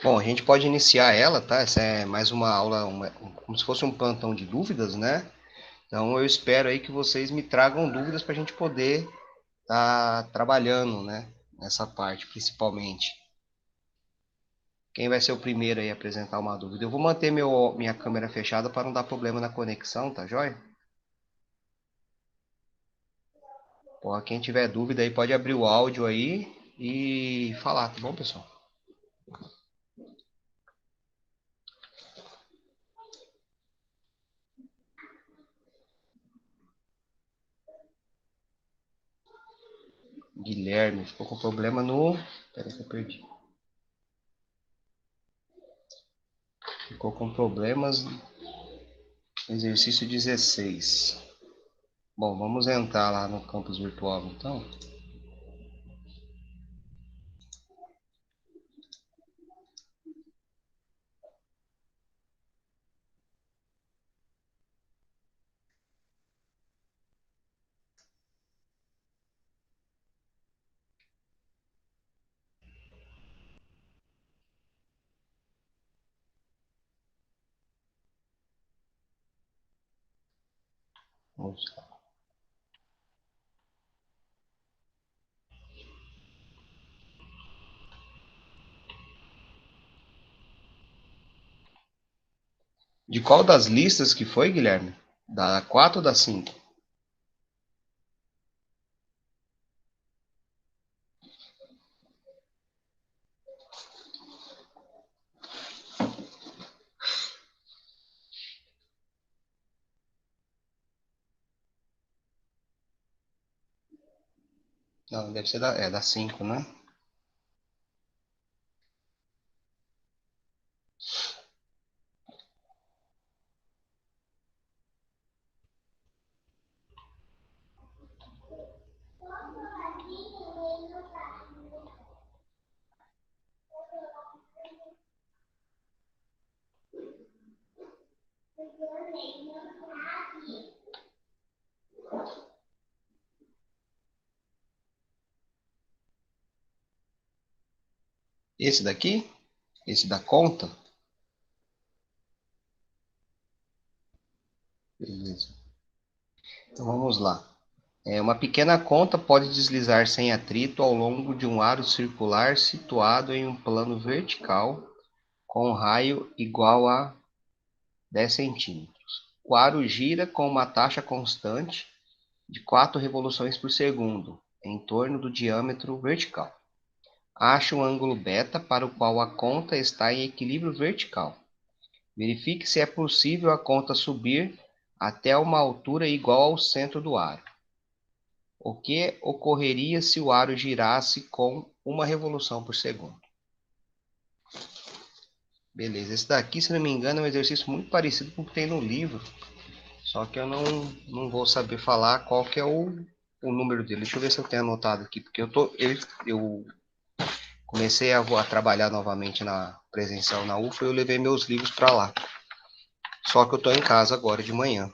Bom, a gente pode iniciar ela, tá? Essa é mais uma aula, como se fosse um plantão de dúvidas, né? Então eu espero aí que vocês me tragam dúvidas para a gente poder estar trabalhando, né? Nessa parte, principalmente. Quem vai ser o primeiro aí a apresentar uma dúvida? Eu vou manter minha câmera fechada para não dar problema na conexão, tá joia? Pô, quem tiver dúvida aí pode abrir o áudio aí e falar, tá bom, pessoal? Guilherme ficou com problema no. Peraí que eu perdi. Ficou com problemas no exercício 16. Bom, vamos entrar lá no campus virtual então. Vamos lá. De qual das listas que foi, Guilherme? Da 4 ou da 5? Não, deve ser da 5, né? Esse daqui? Esse da conta? Beleza. Então vamos lá. Uma pequena conta pode deslizar sem atrito ao longo de um aro circular situado em um plano vertical com um raio igual a 10 centímetros. O aro gira com uma taxa constante de 4 revoluções por segundo em torno do diâmetro vertical. Ache o ângulo beta para o qual a conta está em equilíbrio vertical. Verifique se é possível a conta subir até uma altura igual ao centro do aro. O que ocorreria se o aro girasse com uma revolução por segundo? Beleza, esse daqui, se não me engano, é um exercício muito parecido com o que tem no livro, só que eu não vou saber falar qual que é o número dele. Deixa eu ver se eu tenho anotado aqui, porque eu comecei a trabalhar novamente na presencial na UFA e eu levei meus livros para lá. Só que eu estou em casa agora de manhã.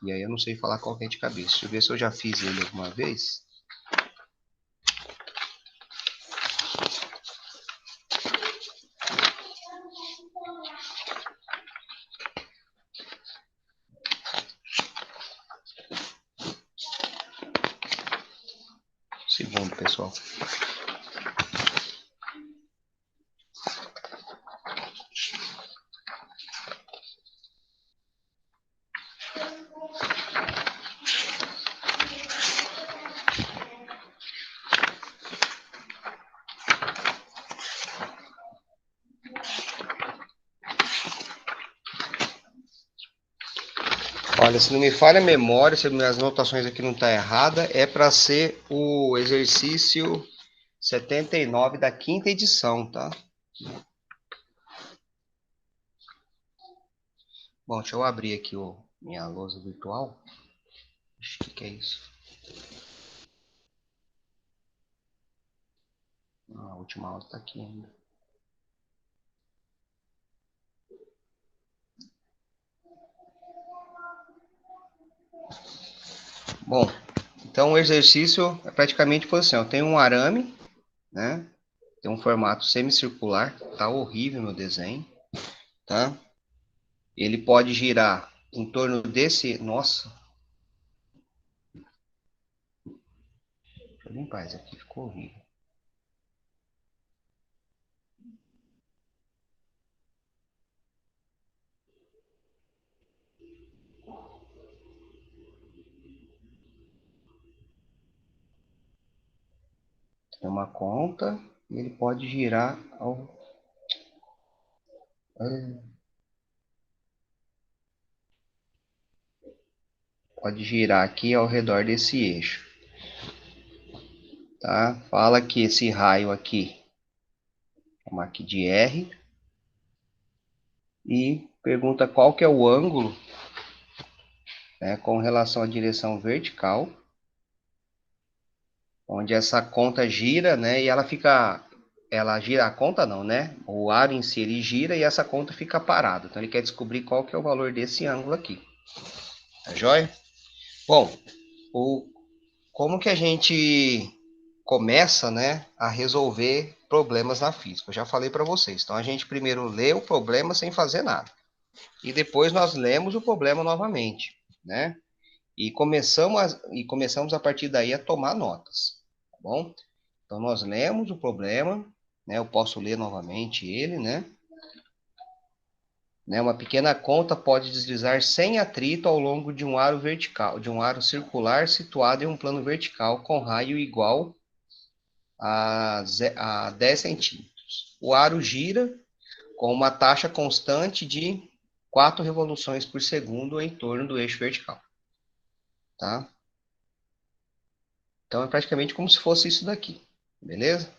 E aí eu não sei falar qual que é de cabeça. Deixa eu ver se eu já fiz ele alguma vez. Segundo, pessoal. Olha, se não me falha a memória, se minhas anotações aqui não estão erradas, é para ser o exercício 79 da quinta edição, tá? Bom, deixa eu abrir aqui minha lousa virtual. Acho que é isso. A última aula está aqui ainda. Bom, então o exercício é praticamente assim, eu tenho um arame, né? tem um formato semicircular, tá horrível meu desenho, tá? Ele pode girar em torno desse... Nossa! Deixa eu limpar isso aqui, ficou horrível. Tem uma conta e ele pode girar ao... Pode girar aqui ao redor desse eixo, tá? Fala que esse raio aqui, vou chamar aqui de R, e pergunta qual que é o ângulo, né, com relação à direção vertical, onde essa conta gira, né, e ela gira, a conta não, né, o aro em si ele gira e essa conta fica parada, então ele quer descobrir qual que é o valor desse ângulo aqui, tá joia? Bom, como que a gente começa, né, a resolver problemas na física? Eu já falei para vocês, então a gente primeiro lê o problema sem fazer nada, e depois nós lemos o problema novamente, né? E começamos a partir daí a tomar notas, tá bom? Então nós lemos o problema, né? Eu posso ler novamente ele, né? Uma pequena conta pode deslizar sem atrito ao longo de um aro vertical, de um aro circular situado em um plano vertical com raio igual a 10 centímetros. O aro gira com uma taxa constante de 4 revoluções por segundo em torno do eixo vertical, tá? Então é praticamente como se fosse isso daqui, beleza?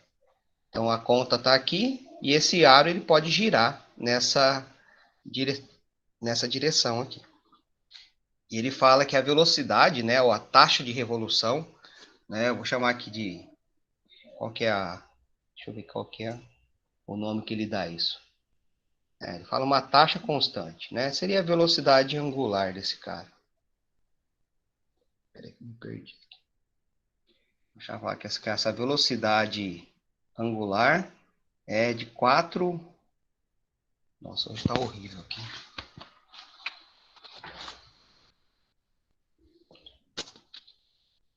Então a conta está aqui e esse aro ele pode girar dire... nessa direção aqui. E ele fala que a velocidade, né, ou a taxa de revolução, né, eu vou chamar aqui de qual que é a, deixa eu ver qual que é o nome que ele dá isso. Ele fala uma taxa constante, né? Seria a velocidade angular desse cara. Peraí que me perdi. Vou chamar que essa velocidade angular é de 4. Nossa, hoje está horrível aqui.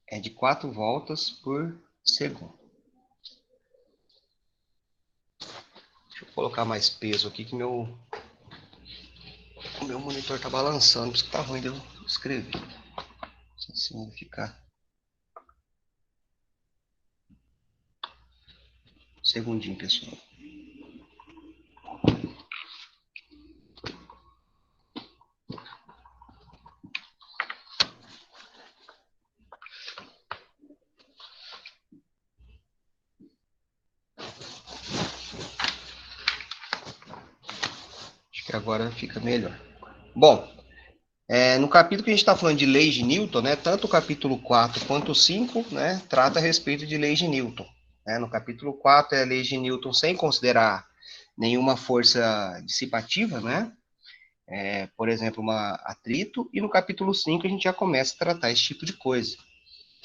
É de 4 voltas por segundo. Deixa eu colocar mais peso aqui que o meu monitor está balançando, por isso que tá ruim de eu escrever. Assim vai ficar. Segundinho, pessoal. Acho que agora fica melhor. Bom, no capítulo que a gente está falando de leis de Newton, né, tanto o capítulo 4 quanto o 5, né, trata a respeito de leis de Newton. No capítulo 4 é a lei de Newton sem considerar nenhuma força dissipativa, né? Por exemplo, um atrito, e no capítulo 5 a gente já começa a tratar esse tipo de coisa,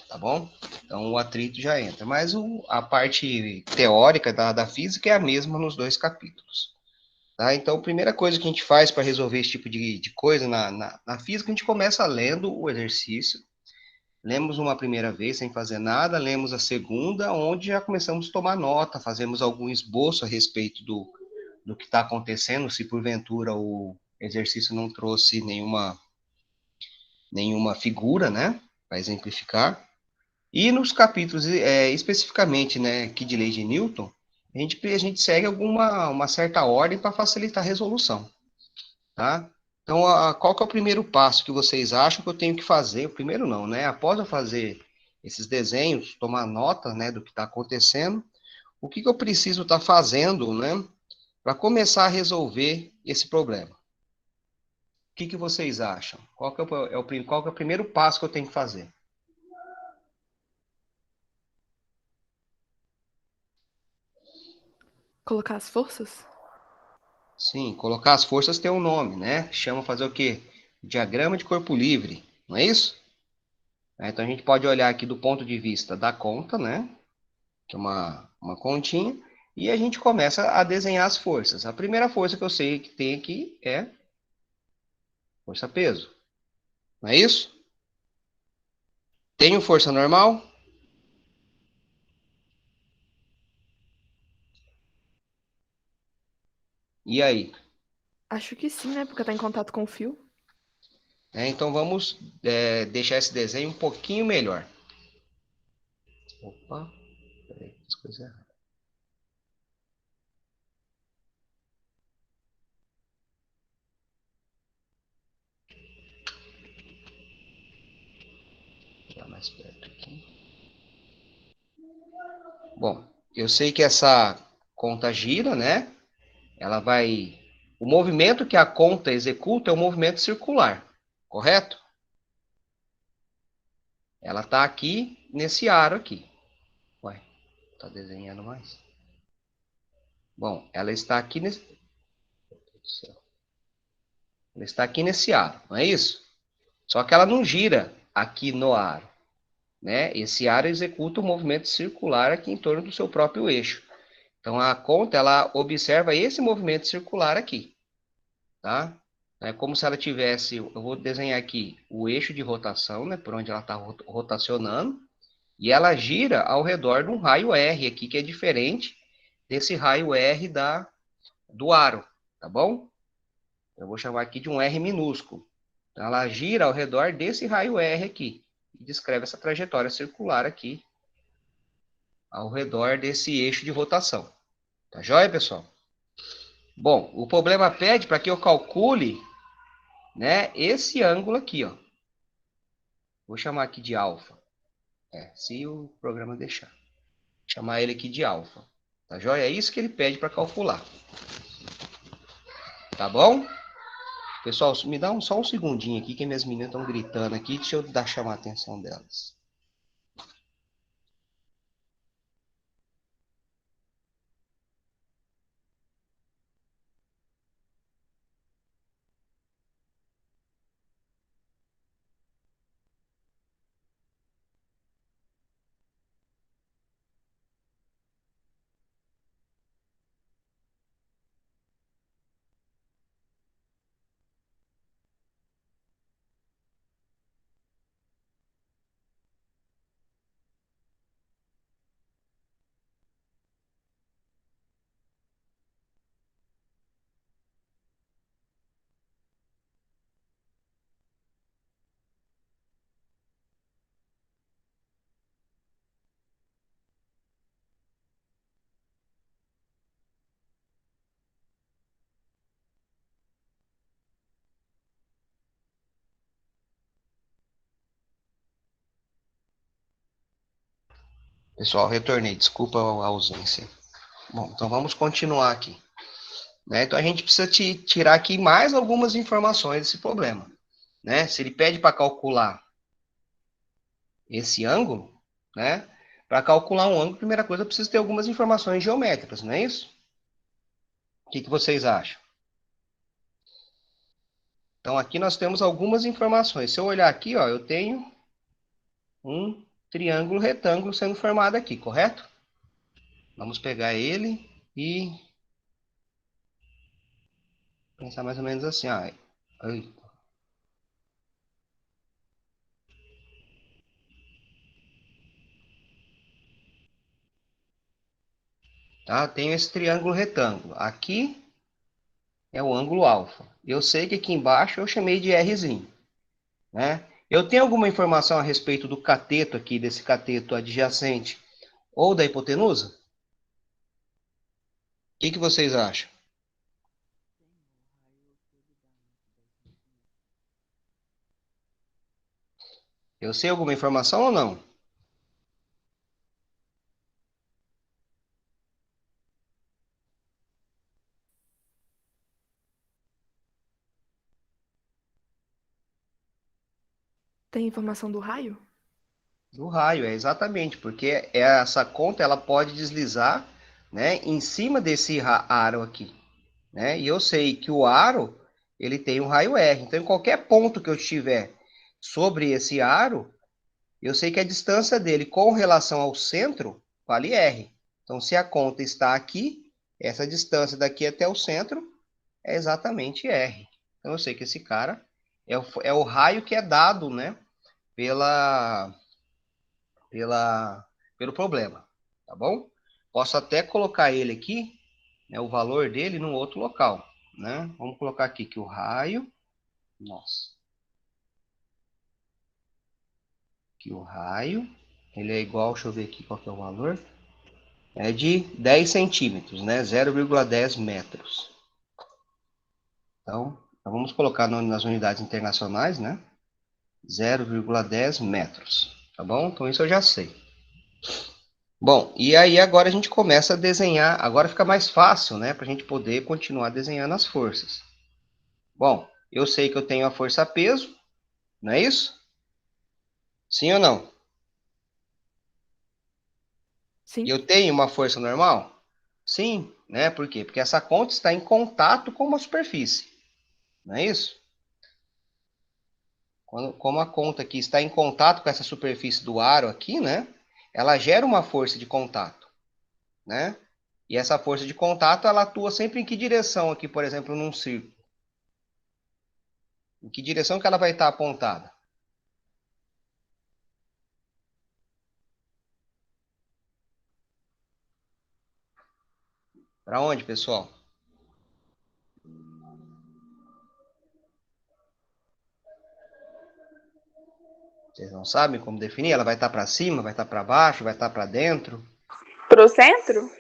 tá bom? Então o atrito já entra, mas a parte teórica da física é a mesma nos dois capítulos. Tá? Então, a primeira coisa que a gente faz para resolver esse tipo de coisa na física, a gente começa lendo o exercício. Lemos uma primeira vez sem fazer nada, lemos a segunda, onde já começamos a tomar nota, fazemos algum esboço a respeito do que está acontecendo, se porventura o exercício não trouxe nenhuma figura, né, para exemplificar. E nos capítulos, especificamente, né, aqui de lei de Newton, a gente segue uma certa ordem para facilitar a resolução, tá? Então, qual que é o primeiro passo que vocês acham que eu tenho que fazer? O primeiro não, né? Após eu fazer esses desenhos, tomar nota, né, do que está acontecendo, o que eu preciso estar fazendo, né, para começar a resolver esse problema? O que vocês acham? Qual que é o primeiro passo que eu tenho que fazer? Colocar as forças? Sim, colocar as forças tem um nome, né? Chama fazer o quê? Diagrama de corpo livre, não é isso? Então a gente pode olhar aqui do ponto de vista da conta, né? Que é uma continha, E a gente começa a desenhar as forças. A primeira força que eu sei que tem aqui é força-peso. Não é isso? Tenho força normal? E aí? Acho que sim, né? Porque tá em contato com o fio. Então vamos deixar esse desenho um pouquinho melhor. Opa, peraí, fiz coisa errada. Vou dar mais perto aqui. Bom, eu sei que essa conta gira, né? Ela vai. O movimento que a conta executa é um movimento circular, correto? Ela está aqui nesse aro aqui. Ué, tá desenhando mais? Bom, ela está aqui nesse. Ela está aqui nesse aro, não é isso? Só que ela não gira aqui no aro, né? Esse aro executa um movimento circular aqui em torno do seu próprio eixo. Então a conta ela observa esse movimento circular aqui, tá? É como se ela tivesse, eu vou desenhar aqui o eixo de rotação, né, por onde ela está rotacionando, e ela gira ao redor de um raio R aqui, que é diferente desse raio R do aro, tá bom? Eu vou chamar aqui de um R minúsculo. Então, ela gira ao redor desse raio R aqui, e descreve essa trajetória circular aqui, ao redor desse eixo de rotação. Tá joia, pessoal? Bom, o problema pede para que eu calcule, né, esse ângulo aqui, ó. Vou chamar aqui de alfa. Se o programa deixar. Vou chamar ele aqui de alfa. Tá joia? É isso que ele pede para calcular. Tá bom? Pessoal, me dá só um segundinho aqui que minhas meninas estão gritando aqui. Deixa eu chamar a atenção delas. Pessoal, retornei. Desculpa a ausência. Bom, então vamos continuar aqui. Né? Então a gente precisa tirar aqui mais algumas informações desse problema. Né? Se ele pede para calcular esse ângulo, né? Para calcular um ângulo, a primeira coisa, eu preciso ter algumas informações geométricas, não é isso? O que vocês acham? Então aqui nós temos algumas informações. Se eu olhar aqui, ó, eu tenho um triângulo retângulo sendo formado aqui, correto? Vamos pegar ele e pensar mais ou menos assim, ó. Tá? Tenho esse triângulo retângulo. Aqui é o ângulo alfa. Eu sei que aqui embaixo eu chamei de Rzinho, né? Eu tenho alguma informação a respeito do cateto aqui, desse cateto adjacente ou da hipotenusa? O que vocês acham? Eu sei alguma informação ou não? Tem informação do raio? Do raio, é exatamente, porque essa conta ela pode deslizar, né, em cima desse aro aqui, né? E eu sei que o aro ele tem um raio R. Então, em qualquer ponto que eu estiver sobre esse aro, eu sei que a distância dele com relação ao centro vale R. Então, se a conta está aqui, essa distância daqui até o centro é exatamente R. Então, eu sei que esse cara é o raio que é dado, né, pela, pelo problema, tá bom? Posso até colocar ele aqui, né, o valor dele, num outro local, né? Vamos colocar aqui que o raio, nossa, que o raio, ele é igual, deixa eu ver aqui qual que é o valor, é de 10 centímetros, né? 0,10 metros. Então, vamos colocar nas unidades internacionais, né? 0,10 metros, tá bom? Então, isso eu já sei. Bom, e aí agora a gente começa a desenhar, agora fica mais fácil, né? Para a gente poder continuar desenhando as forças. Bom, eu sei que eu tenho a força-peso, não é isso? Sim ou não? E Sim, eu tenho uma força normal? Sim, né? Por quê? Porque essa conta está em contato com uma superfície, não é isso? Como a conta aqui está em contato com essa superfície do aro aqui, né? Ela gera uma força de contato, né? E essa força de contato, ela atua sempre em que direção aqui, por exemplo, num círculo? Em que direção que ela vai estar apontada? Para onde, pessoal? Vocês não sabem como definir? Ela vai estar para cima, vai estar para baixo, vai estar para dentro? Pro centro?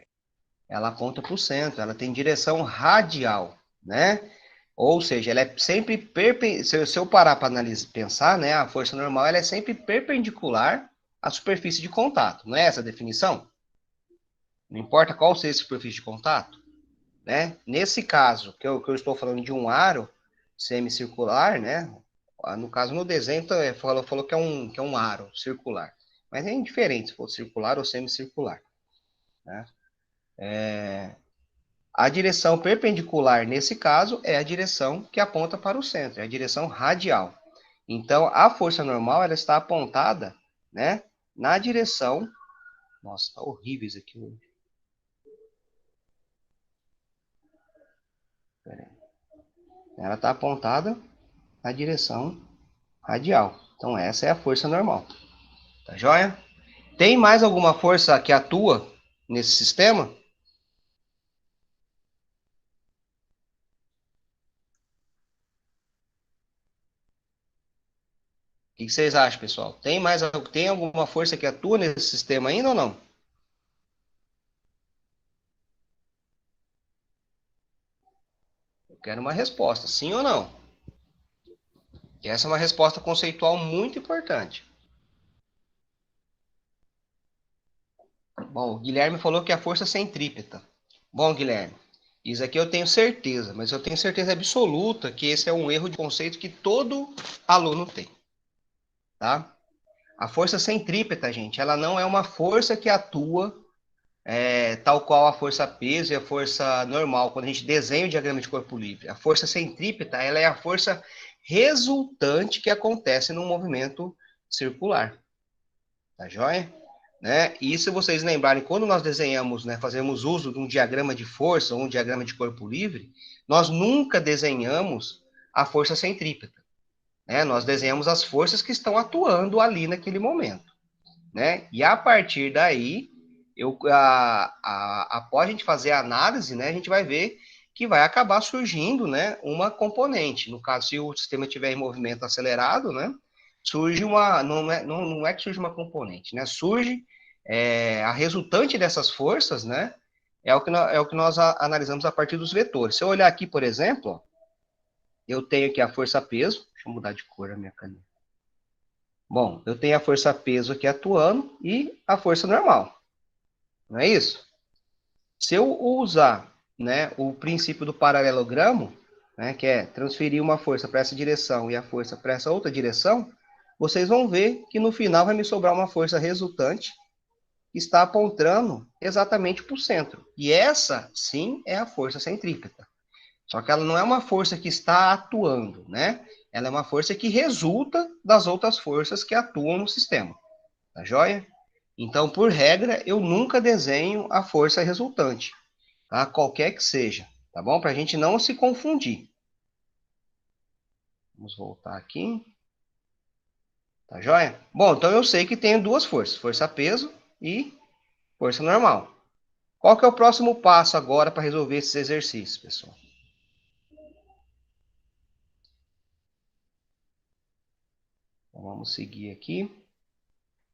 Ela aponta para o centro, ela tem direção radial, né? Ou seja, ela é sempre perpendicular. Se eu parar para analisar, pensar, né? A força normal ela é sempre perpendicular à superfície de contato, não é essa a definição? Não importa qual seja a superfície de contato, né? Nesse caso, que eu estou falando de um aro semicircular, né? No caso, no desenho, então, falou que é um aro circular. Mas é indiferente se for circular ou semicircular, né? A direção perpendicular, nesse caso, é a direção que aponta para o centro, é a direção radial. Então, a força normal ela está apontada, né, na direção. Nossa, tá horrível isso aqui hoje. Ela está apontada na direção radial. Então, essa é a força normal. Tá joia? Tem mais alguma força que atua nesse sistema? O que vocês acham, pessoal? Tem alguma força que atua nesse sistema ainda ou não? Eu quero uma resposta, sim ou não? E essa é uma resposta conceitual muito importante. Bom, o Guilherme falou que é a força centrípeta. Bom, Guilherme, isso aqui eu tenho certeza, mas eu tenho certeza absoluta que esse é um erro de conceito que todo aluno tem, tá? A força centrípeta, gente, ela não é uma força que atua tal qual a força peso e a força normal, quando a gente desenha o diagrama de corpo livre. A força centrípeta, ela é a força resultante que acontece no movimento circular, tá joia? Né? E se vocês lembrarem, quando nós desenhamos, né, fazemos uso de um diagrama de força ou um diagrama de corpo livre, nós nunca desenhamos a força centrípeta, né? Nós desenhamos as forças que estão atuando ali naquele momento, né? E a partir daí, após a gente fazer a análise, né, a gente vai ver que vai acabar surgindo, né, uma componente. No caso, se o sistema estiver em movimento acelerado, né, surge uma, não é que surge uma componente, né, surge a resultante dessas forças, né, é o que nós analisamos a partir dos vetores. Se eu olhar aqui, por exemplo, ó, eu tenho aqui a força peso, deixa eu mudar de cor a minha caneta. Bom, eu tenho a força peso aqui atuando e a força normal, não é isso? Se eu usar, né, o princípio do paralelogramo, né, que é transferir uma força para essa direção e a força para essa outra direção, vocês vão ver que no final vai me sobrar uma força resultante que está apontando exatamente para o centro. E essa, sim, é a força centrípeta. Só que ela não é uma força que está atuando, né? Ela é uma força que resulta das outras forças que atuam no sistema. Tá joia? Então, por regra, eu nunca desenho a força resultante, tá? Qualquer que seja, tá bom? Para a gente não se confundir. Vamos voltar aqui. Tá joia? Bom, então eu sei que tenho duas forças, força-peso e força normal. Qual que é o próximo passo agora para resolver esses exercícios, pessoal? Então, vamos seguir aqui.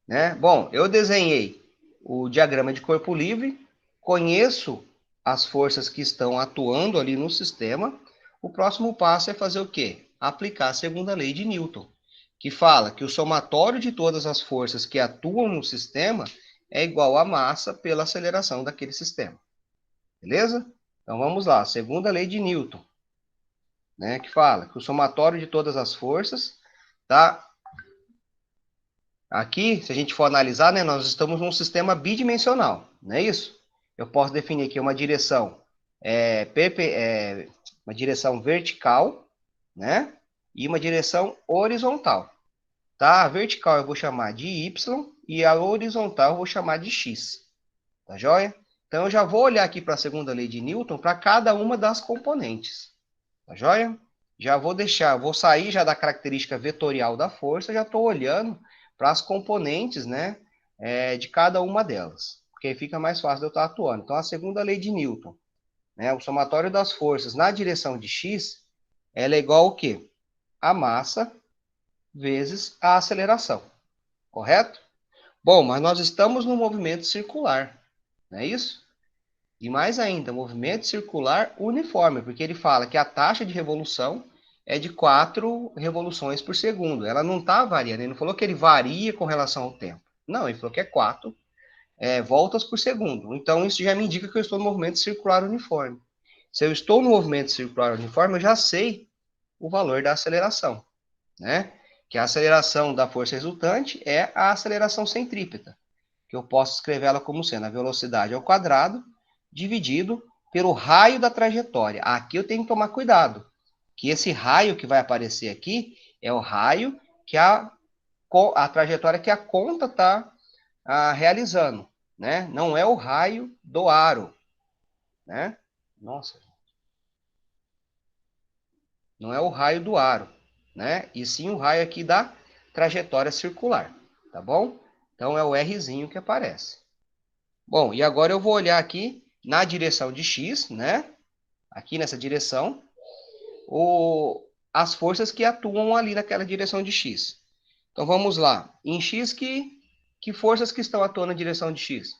Né? Bom, eu desenhei o diagrama de corpo livre, conheço as forças que estão atuando ali no sistema. O próximo passo é fazer o quê? Aplicar a segunda lei de Newton, que fala que o somatório de todas as forças que atuam no sistema é igual à massa pela aceleração daquele sistema. Beleza? Então vamos lá, segunda lei de Newton, né, que fala que o somatório de todas as forças, tá? Aqui, se a gente for analisar, né, nós estamos num sistema bidimensional, não é isso? Eu posso definir aqui uma direção, uma direção vertical, né? E uma direção horizontal. Tá? A vertical eu vou chamar de Y e a horizontal eu vou chamar de X. Tá joia? Então eu já vou olhar aqui para a segunda lei de Newton para cada uma das componentes. Tá joia? Já vou deixar, vou sair já da característica vetorial da força, já estou olhando para as componentes, né, de cada uma delas, porque aí fica mais fácil de eu estar atuando. Então, a segunda lei de Newton, né, o somatório das forças na direção de x, ela é igual ao quê? A massa vezes a aceleração, correto? Bom, mas nós estamos no movimento circular, não é isso? E mais ainda, movimento circular uniforme, porque ele fala que a taxa de revolução é de 4 revoluções por segundo. Ela não está variando, ele não falou que ele varia com relação ao tempo. Não, ele falou que é 4 voltas por segundo. Então, isso já me indica que eu estou no movimento circular uniforme. Se eu estou no movimento circular uniforme, eu já sei o valor da aceleração, né? Que a aceleração da força resultante é a aceleração centrípeta, que eu posso escrever ela como sendo a velocidade ao quadrado dividido pelo raio da trajetória. Aqui eu tenho que tomar cuidado, que esse raio que vai aparecer aqui é o raio que a trajetória que a conta está realizando, né? Não é o raio do aro, né? Nossa, não é o raio do aro, né? E sim o raio aqui da trajetória circular, tá bom? Então é o Rzinho que aparece. Bom, e agora eu vou olhar aqui na direção de X, né? Aqui nessa direção, as forças que atuam ali naquela direção de X. Então vamos lá. Em X, que forças que estão atuando na direção de X?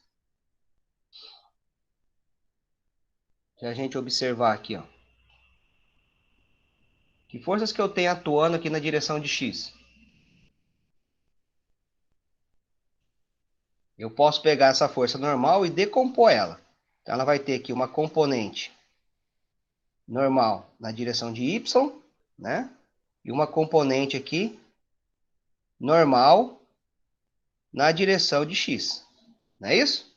Se a gente observar aqui, ó. Que forças que eu tenho atuando aqui na direção de X? Eu posso pegar essa força normal e decompor ela. Então ela vai ter aqui uma componente normal na direção de Y, né? E uma componente aqui normal na direção de X. Não é isso?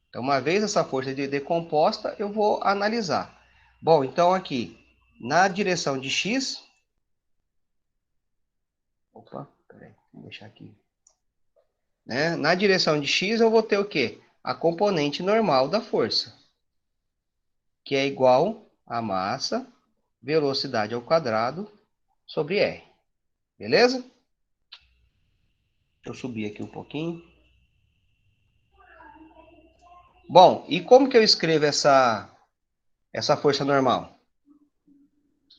Então, uma vez essa força decomposta, eu vou analisar. Bom, então aqui, na direção de X... Opa, peraí, vou deixar aqui. Né? Na direção de X, eu vou ter o quê? A componente normal da força, que é igual a massa, velocidade ao quadrado, sobre R. Beleza? Deixa eu subir aqui um pouquinho. Bom, e como que eu escrevo essa força normal?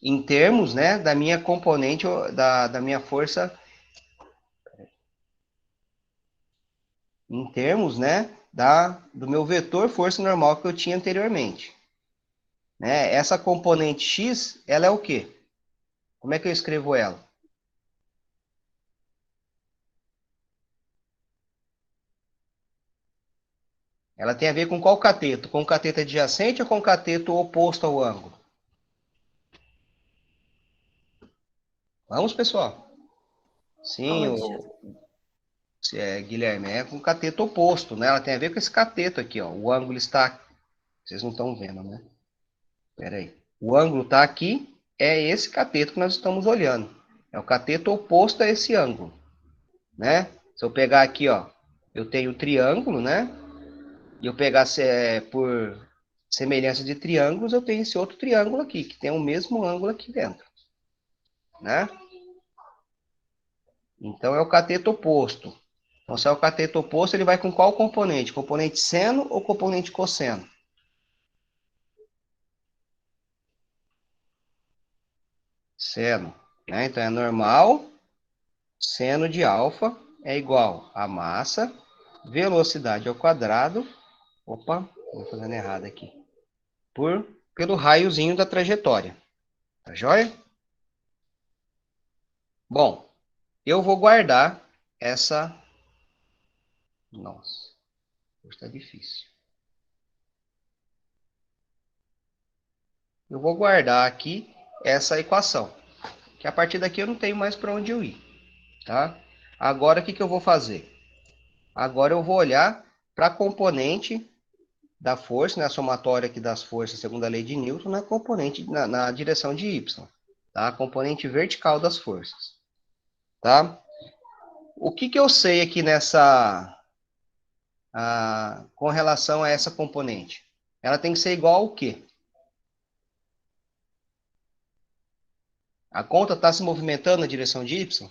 Em termos, né, da minha componente, da minha força, em termos, né, do meu vetor força normal que eu tinha anteriormente. Né? Essa componente x, ela é o quê? Como é que eu escrevo ela? Ela tem a ver com qual cateto? Com o cateto adjacente ou com o cateto oposto ao ângulo? Vamos, pessoal. Sim, Onde? Guilherme, é com o cateto oposto, né? Ela tem a ver com esse cateto aqui, ó. O ângulo está... Vocês não estão vendo, né? Espera aí. O ângulo está aqui, é esse cateto que nós estamos olhando. É o cateto oposto a esse ângulo, né? Se eu pegar aqui, ó, eu tenho o triângulo, né? E eu pegar por semelhança de triângulos, eu tenho esse outro triângulo aqui, que tem o mesmo ângulo aqui dentro, né? Então, é o cateto oposto. Então, se é o cateto oposto, ele vai com qual componente? Componente seno ou componente cosseno? Seno, né? Então, é normal, seno de alfa é igual a massa, velocidade ao quadrado, opa, estou fazendo errado aqui, pelo raiozinho da trajetória, tá joia? Bom, eu vou guardar essa... Nossa, hoje está difícil. Eu vou guardar aqui essa equação, que a partir daqui eu não tenho mais para onde eu ir, tá? Agora, o que eu vou fazer? Agora eu vou olhar para a componente da força, né, a somatória aqui das forças, segundo a lei de Newton, na componente, na direção de y, tá? A componente vertical das forças, tá? O que eu sei aqui com relação a essa componente? Ela tem que ser igual ao quê? A conta está se movimentando na direção de y?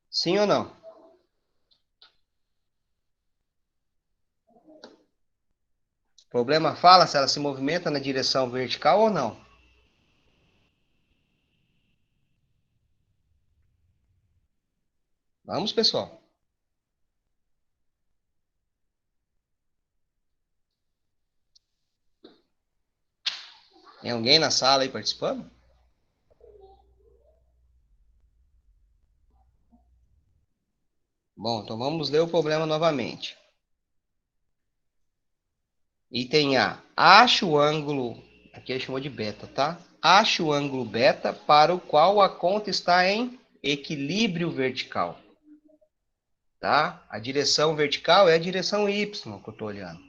Sim ou não? O problema fala se ela se movimenta na direção vertical ou não. Vamos, pessoal. Tem alguém na sala aí participando? Bom, então vamos ler o problema novamente. Item A. Ache o ângulo... Aqui ele chamou de beta, tá? Ache o ângulo beta para o qual a conta está em equilíbrio vertical. Tá? A direção vertical é a direção Y que eu estou olhando.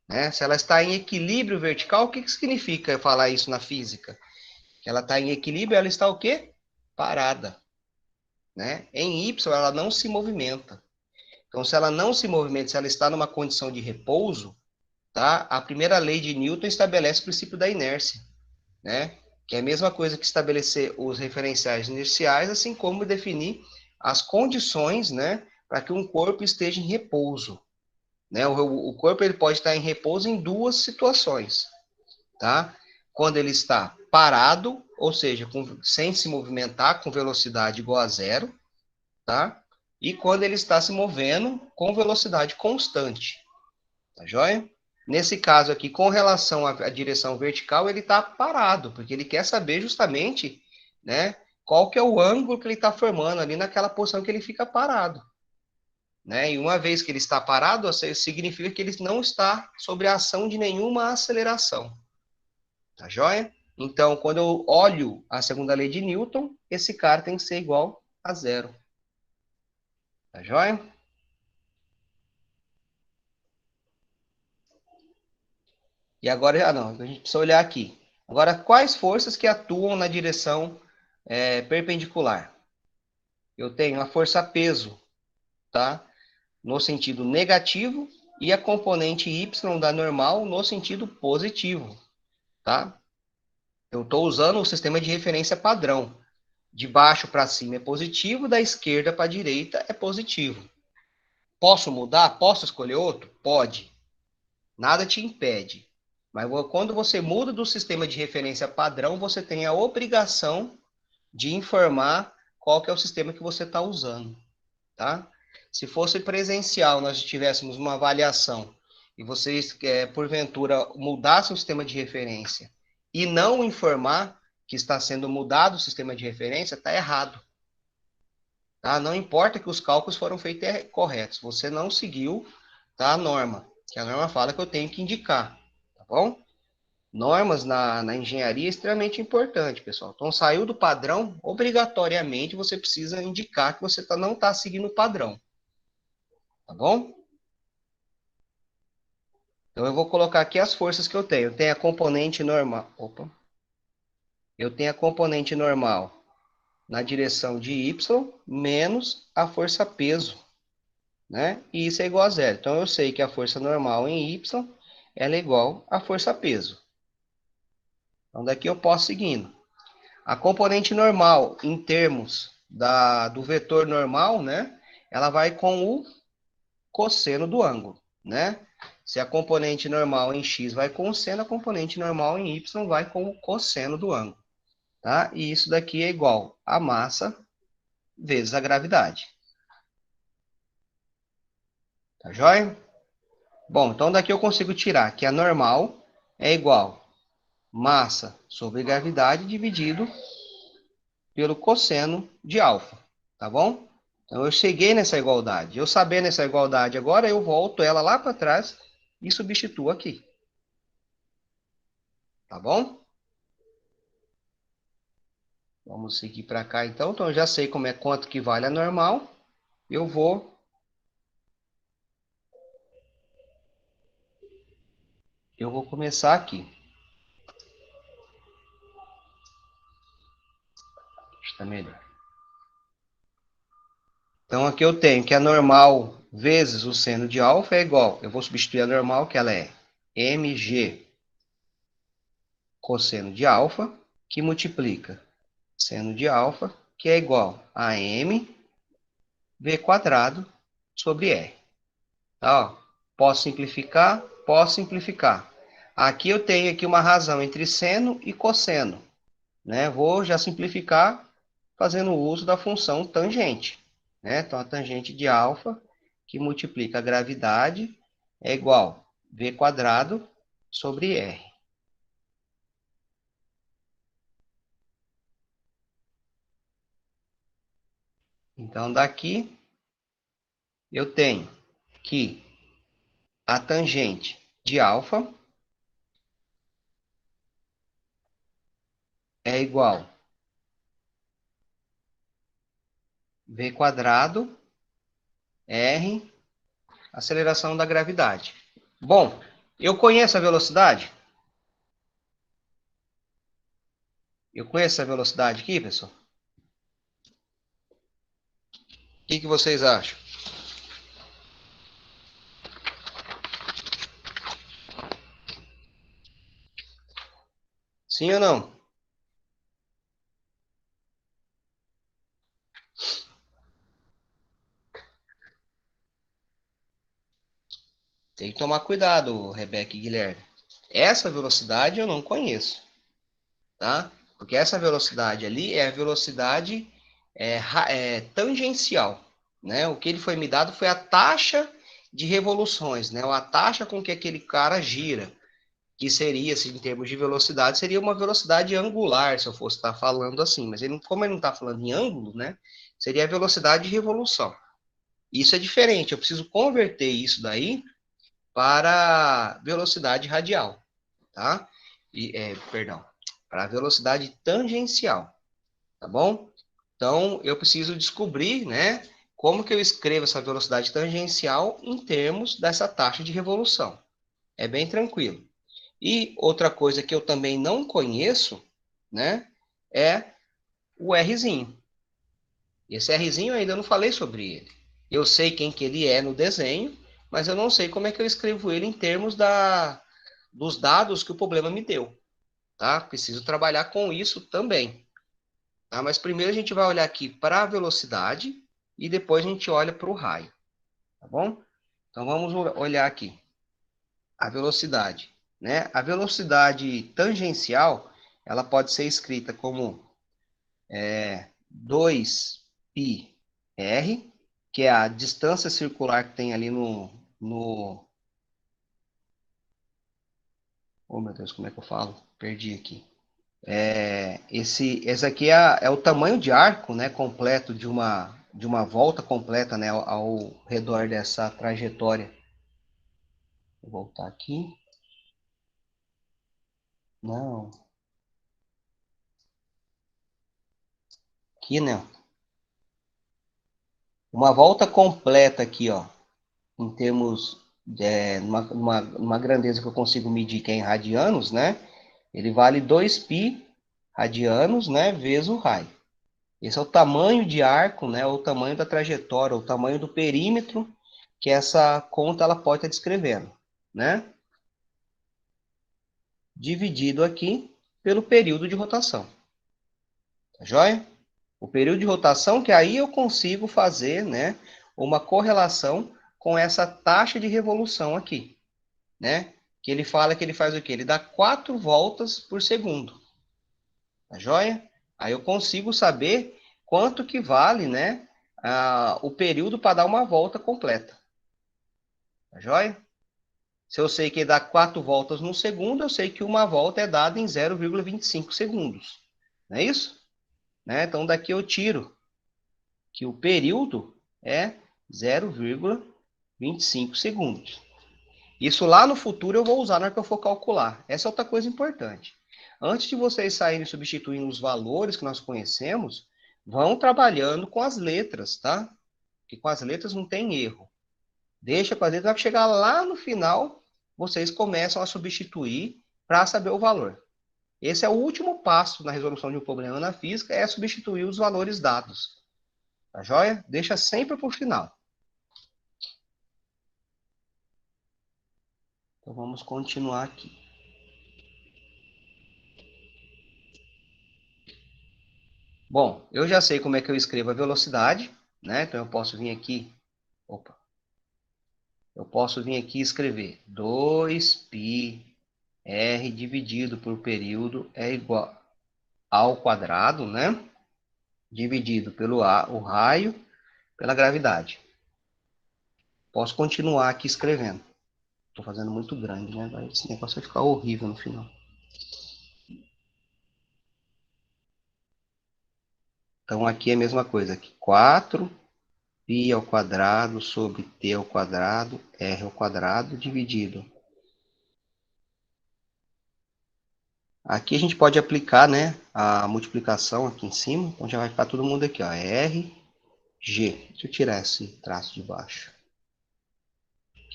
Né? Se ela está em equilíbrio vertical, o que significa falar isso na física? Que ela está em equilíbrio, ela está o quê? Parada. Né? Em Y, ela não se movimenta. Então, se ela não se movimenta, se ela está numa condição de repouso, tá? A primeira lei de Newton estabelece o princípio da inércia, né? Que é a mesma coisa que estabelecer os referenciais inerciais, assim como definir as condições, né, para que um corpo esteja em repouso, né? O corpo ele pode estar em repouso em duas situações, tá? Quando ele está parado, ou seja, sem se movimentar, com velocidade igual a zero, tá? E quando ele está se movendo com velocidade constante, tá joia? Nesse caso aqui, com relação à direção vertical, ele está parado, porque ele quer saber justamente, né, qual que é o ângulo que ele está formando ali naquela posição que ele fica parado. Né? E uma vez que ele está parado, significa que ele não está sob a ação de nenhuma aceleração. Tá joia? Então, quando eu olho a segunda lei de Newton, esse cara tem que ser igual a zero. Tá joia? E agora, não, a gente precisa olhar aqui. Agora, quais forças que atuam na direção perpendicular? Eu tenho a força peso, tá? No sentido negativo, e a componente y da normal no sentido positivo, tá? Eu estou usando o sistema de referência padrão. De baixo para cima é positivo, da esquerda para a direita é positivo. Posso mudar? Posso escolher outro? Pode. Nada te impede. Mas quando você muda do sistema de referência padrão, você tem a obrigação de informar qual que é o sistema que você está usando, tá? Se fosse presencial, nós tivéssemos uma avaliação e vocês, porventura, mudassem o sistema de referência e não informar que está sendo mudado o sistema de referência, está errado. Tá? Não importa que os cálculos foram feitos corretos, você não seguiu, tá, a norma, que a norma fala que eu tenho que indicar, tá bom? Normas na engenharia é extremamente importante, pessoal. Então, saiu do padrão, obrigatoriamente você precisa indicar que você não está seguindo o padrão. Tá bom? Então, eu vou colocar aqui as forças que eu tenho. Eu tenho a componente normal. Opa. eu tenho a componente normal na direção de y menos a força peso, né? E isso é igual a zero. Então, eu sei que a força normal em y ela é igual à força peso. Então, daqui eu posso seguindo. A componente normal, em termos do vetor normal, né? Ela vai com o cosseno do ângulo, né? Se a componente normal em x vai com o seno, a componente normal em y vai com o cosseno do ângulo, tá? E isso daqui é igual a massa vezes a gravidade. Tá joia? Bom, então daqui eu consigo tirar que a normal é igual massa sobre gravidade dividido pelo cosseno de alfa, tá bom? Então eu cheguei nessa igualdade. Eu sabendo essa igualdade agora, eu volto ela lá para trás e substituo aqui. Tá bom? Vamos seguir para cá então. Então eu já sei como é quanto que vale a normal. Eu vou começar aqui. Está melhor. Então aqui eu tenho que a normal vezes o seno de alfa é igual. Eu vou substituir a normal, que ela é mg cosseno de alfa, que multiplica seno de alfa, que é igual a m v quadrado sobre r. Tá, ó. Posso simplificar? Posso simplificar. Aqui eu tenho aqui uma razão entre seno e cosseno, né? Vou já simplificar fazendo uso da função tangente, né? Então, a tangente de alfa, que multiplica a gravidade, é igual a v quadrado sobre r. Então, daqui, eu tenho que a tangente de alfa é igual a v quadrado r, aceleração da gravidade. Bom, eu conheço a velocidade? Eu conheço a velocidade aqui, pessoal? O que vocês acham? Sim ou não? Tem que tomar cuidado, Rebeca e Guilherme. Essa velocidade eu não conheço, tá? Porque essa velocidade ali é a velocidade tangencial, né? O que ele foi me dado foi a taxa de revoluções, né? Ou a taxa com que aquele cara gira, que seria, assim, em termos de velocidade, seria uma velocidade angular, se eu fosse estar falando assim. Mas ele, como ele não está falando em ângulo, né? Seria a velocidade de revolução. Isso é diferente. Eu preciso converter isso daí para velocidade radial, tá? Perdão, para velocidade tangencial, tá bom? Então, eu preciso descobrir, né, como que eu escrevo essa velocidade tangencial em termos dessa taxa de revolução. É bem tranquilo. E outra coisa que eu também não conheço, né, é o Rzinho. Esse Rzinho eu ainda não falei sobre ele. Eu sei quem que ele é no desenho, mas eu não sei como é que eu escrevo ele em termos dos dados que o problema me deu, tá? Preciso trabalhar com isso também, tá? Mas primeiro a gente vai olhar aqui para a velocidade e depois a gente olha para o raio, tá bom? Então vamos olhar aqui a velocidade, né? A velocidade tangencial, ela pode ser escrita como 2πr, que é a distância circular que tem ali no... Oh, meu Deus, como é que eu falo? Perdi aqui. Esse aqui é o tamanho de arco, né, completo de uma volta completa, né, ao redor dessa trajetória. Vou voltar aqui. Não. Aqui, né? Uma volta completa aqui, ó, em termos numa grandeza que eu consigo medir, que é em radianos, né? Ele vale 2π radianos, né, vezes o raio. Esse é o tamanho de arco, né, ou o tamanho da trajetória, ou o tamanho do perímetro que essa conta ela pode estar descrevendo, né? Dividido aqui pelo período de rotação. Tá joia? O período de rotação, que aí eu consigo fazer, né, uma correlação com essa taxa de revolução aqui, né? Que ele fala que ele faz o quê? Ele dá 4 voltas por segundo. Tá joia? Aí eu consigo saber quanto que vale, né, o período para dar uma volta completa. Tá joia? Se eu sei que dá 4 voltas no segundo, eu sei que uma volta é dada em 0,25 segundos. Não é isso? Né? Então, daqui eu tiro que o período é 0,25 segundos. Isso lá no futuro eu vou usar na hora que eu for calcular. Essa é outra coisa importante. Antes de vocês saírem substituindo os valores que nós conhecemos, vão trabalhando com as letras, tá? Porque com as letras não tem erro. Deixa com as letras, vai chegar lá no final, vocês começam a substituir para saber o valor. Esse é o último passo na resolução de um problema na física, é substituir os valores dados. Tá joia? Deixa sempre para o final. Então vamos continuar aqui. Bom, eu já sei como é que eu escrevo a velocidade, né? Então eu posso vir aqui, eu posso vir aqui e escrever 2πr dividido por período é igual ao quadrado, né? Dividido pelo o raio pela gravidade. Posso continuar aqui escrevendo. Estou fazendo muito grande, né? Esse negócio vai ficar horrível no final. Então aqui é a mesma coisa. Aqui 4π ao quadrado sobre t ao quadrado, r ao quadrado, dividido. Aqui a gente pode aplicar, né, a multiplicação aqui em cima. Então já vai ficar todo mundo aqui, ó. R, G. Deixa eu tirar esse traço de baixo.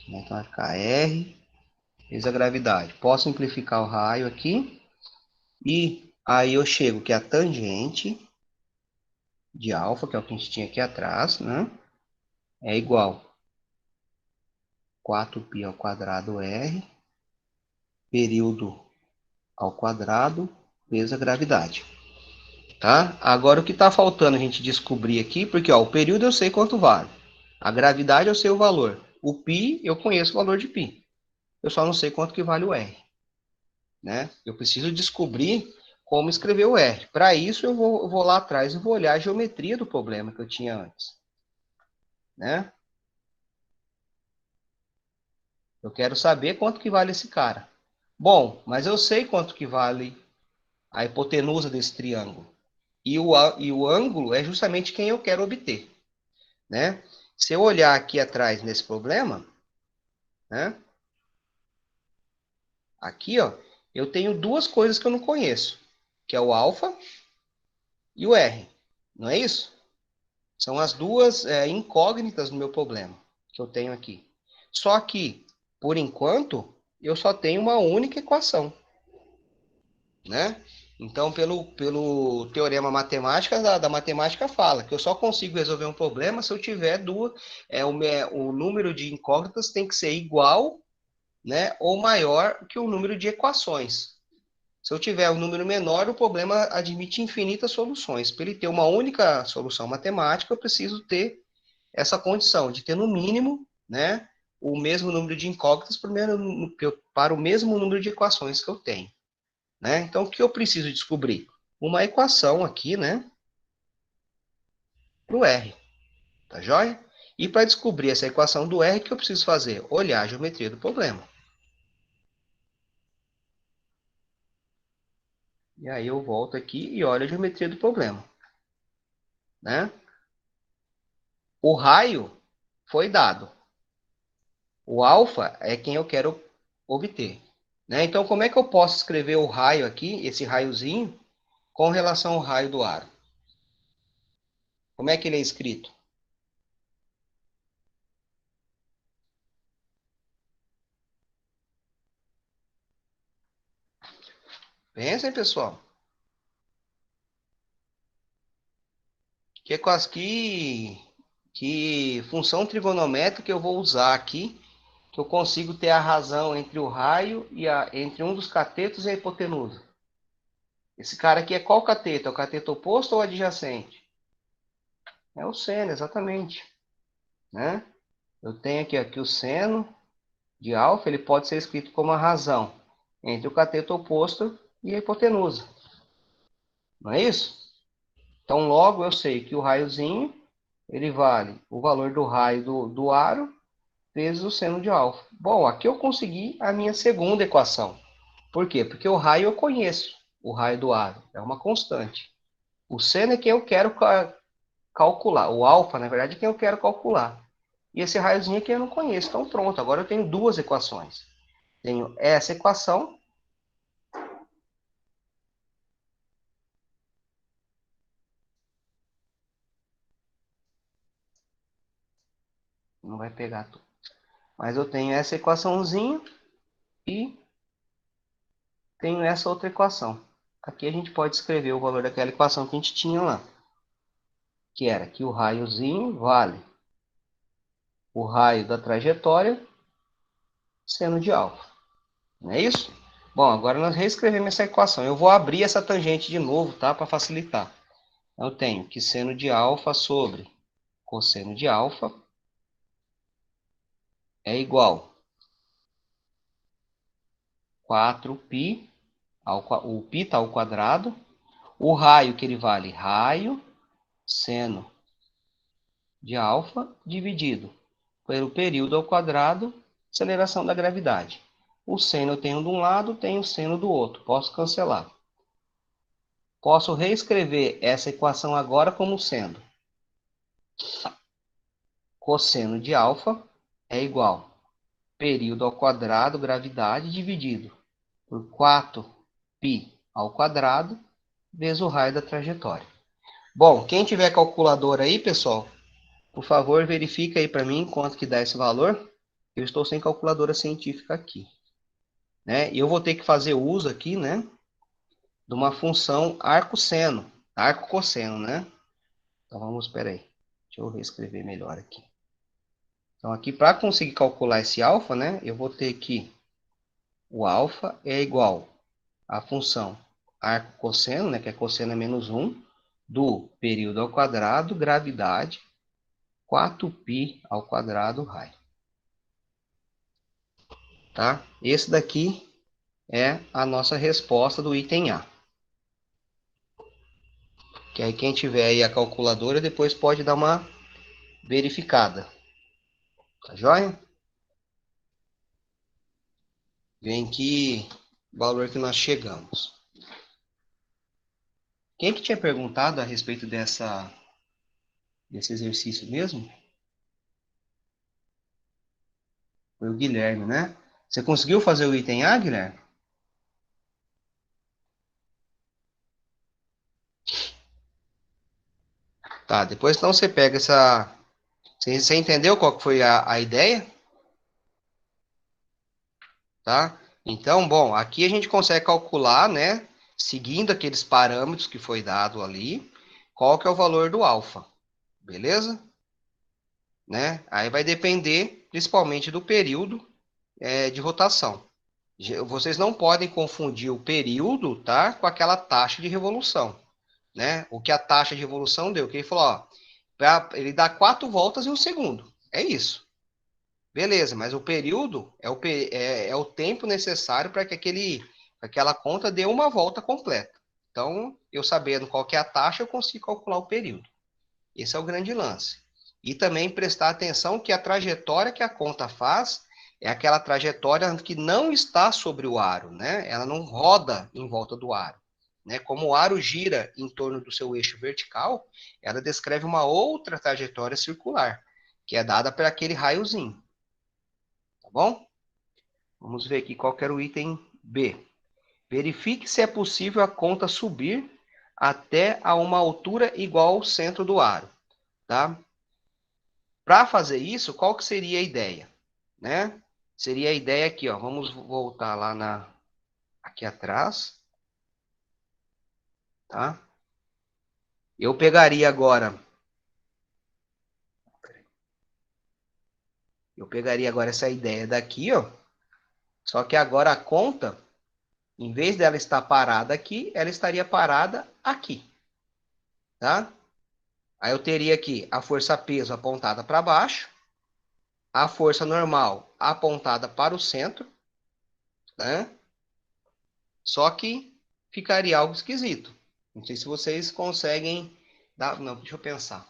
Então vai ficar R vezes a gravidade. Posso simplificar o raio aqui. E aí eu chego que a tangente de alfa, que é o que a gente tinha aqui atrás, né? É igual a 4π ao quadrado R, período ao quadrado, vezes a gravidade. Tá? Agora o que está faltando a gente descobrir aqui, porque ó, o período eu sei quanto vale. A gravidade eu sei o valor. O π eu conheço o valor de π. Eu só não sei quanto que vale o R. Né? Eu preciso descobrir como escrever o R. Para isso eu vou lá atrás e vou olhar a geometria do problema que eu tinha antes. Né? Eu quero saber quanto que vale esse cara. Bom, mas eu sei quanto que vale a hipotenusa desse triângulo. E o ângulo é justamente quem eu quero obter. Né? Se eu olhar aqui atrás nesse problema, né? Aqui, ó, eu tenho duas coisas que eu não conheço, que é o alfa e o R. Não é isso? São as duas incógnitas do meu problema que eu tenho aqui. Só que, por enquanto, eu só tenho uma única equação, né? Então, pelo teorema matemática da matemática fala que eu só consigo resolver um problema se eu tiver o número de incógnitas tem que ser igual, né, ou maior que o número de equações. Se eu tiver um número menor, o problema admite infinitas soluções. Para ele ter uma única solução matemática, eu preciso ter essa condição de ter, no mínimo, né, o mesmo número de incógnitas para o mesmo número de equações que eu tenho. Né? Então, o que eu preciso descobrir? Uma equação aqui, né, para o R. Tá joia? E para descobrir essa equação do R, o que eu preciso fazer? Olhar a geometria do problema. E aí eu volto aqui e olho a geometria do problema. Né? O raio foi dado. O alfa é quem eu quero obter. Né? Então, como é que eu posso escrever o raio aqui, esse raiozinho, com relação ao raio do aro? Como é que ele é escrito? Pensem, pessoal. que função trigonométrica eu vou usar aqui, que eu consigo ter a razão entre o raio e entre um dos catetos e a hipotenusa. Esse cara aqui é qual cateto? É o cateto oposto ou adjacente? É o seno, exatamente. Né? Eu tenho aqui o seno de alfa, ele pode ser escrito como a razão entre o cateto oposto e a hipotenusa. Não é isso? Então, logo eu sei que o raiozinho, ele vale o valor do raio do aro vezes o seno de alfa. Bom, aqui eu consegui a minha segunda equação. Por quê? Porque o raio eu conheço, o raio do aro, é uma constante. O seno é quem eu quero calcular, o alfa, na verdade, é quem eu quero calcular. E esse raiozinho aqui eu não conheço, então pronto, agora eu tenho duas equações. Tenho essa equação, não vai pegar tudo, mas eu tenho essa equaçãozinha e tenho essa outra equação. Aqui a gente pode escrever o valor daquela equação que a gente tinha lá, que era que o raiozinho vale o raio da trajetória seno de alfa. Não é isso? Bom, agora nós reescrevemos essa equação. Eu vou abrir essa tangente de novo, tá? Para facilitar. Eu tenho que seno de alfa sobre cosseno de alfa é igual a 4π, o π está ao quadrado. O raio que ele vale, raio seno de alfa dividido pelo período ao quadrado, aceleração da gravidade. O seno eu tenho de um lado, tenho o seno do outro. Posso cancelar. Posso reescrever essa equação agora como sendo cosseno de alfa é igual a período ao quadrado, gravidade, dividido por 4π ao quadrado, vezes o raio da trajetória. Bom, quem tiver calculadora aí, pessoal, por favor, verifica aí para mim quanto que dá esse valor. Eu estou sem calculadora científica aqui. Né? E eu vou ter que fazer uso aqui, né, de uma função arco-seno, arco-cosseno, né? Então vamos, espera aí. Deixa eu reescrever melhor aqui. Então aqui, para conseguir calcular esse alfa, né, eu vou ter que o alfa é igual à função arco-cosseno, né, que é cosseno é menos 1, do período ao quadrado, gravidade, 4π ao quadrado raio. Tá? Esse daqui é a nossa resposta do item A. Que aí quem tiver aí a calculadora depois pode dar uma verificada. Tá joia? Vem que valor que nós chegamos. Quem que tinha perguntado a respeito desse exercício mesmo? Foi o Guilherme, né? Você conseguiu fazer o item A, Guilherme? Tá, depois então você pega essa... Você entendeu qual que foi a ideia? Tá? Então, bom, aqui a gente consegue calcular, né? Seguindo aqueles parâmetros que foi dado ali, qual que é o valor do alfa. Beleza? Né? Aí vai depender principalmente do período de rotação. Vocês não podem confundir o período, tá, com aquela taxa de revolução, né? O que a taxa de revolução deu, que ele falou, ó, ele dá 4 voltas em um segundo. É isso. Beleza, mas o período é o tempo necessário para que aquela conta dê uma volta completa. Então, eu sabendo qual que é a taxa, eu consigo calcular o período. Esse é o grande lance. E também prestar atenção que a trajetória que a conta faz é aquela trajetória que não está sobre o aro, né? Ela não roda em volta do aro. Né? Como o aro gira em torno do seu eixo vertical, ela descreve uma outra trajetória circular, que é dada por aquele raiozinho. Tá bom? Vamos ver aqui qual que era o item B. Verifique se é possível a conta subir até a uma altura igual ao centro do aro. Tá? Para fazer isso, qual que seria a ideia? Né? Seria a ideia aqui, ó. Vamos voltar lá aqui atrás. Tá? Eu pegaria agora Eu pegaria agora essa ideia daqui, ó. Só que agora a conta, em vez dela estar parada aqui, ela estaria parada aqui. Tá? Aí eu teria aqui a força peso apontada para baixo, a força normal apontada para o centro, né? Só que ficaria algo esquisito. Não sei se vocês conseguem dar... Não, deixa eu pensar.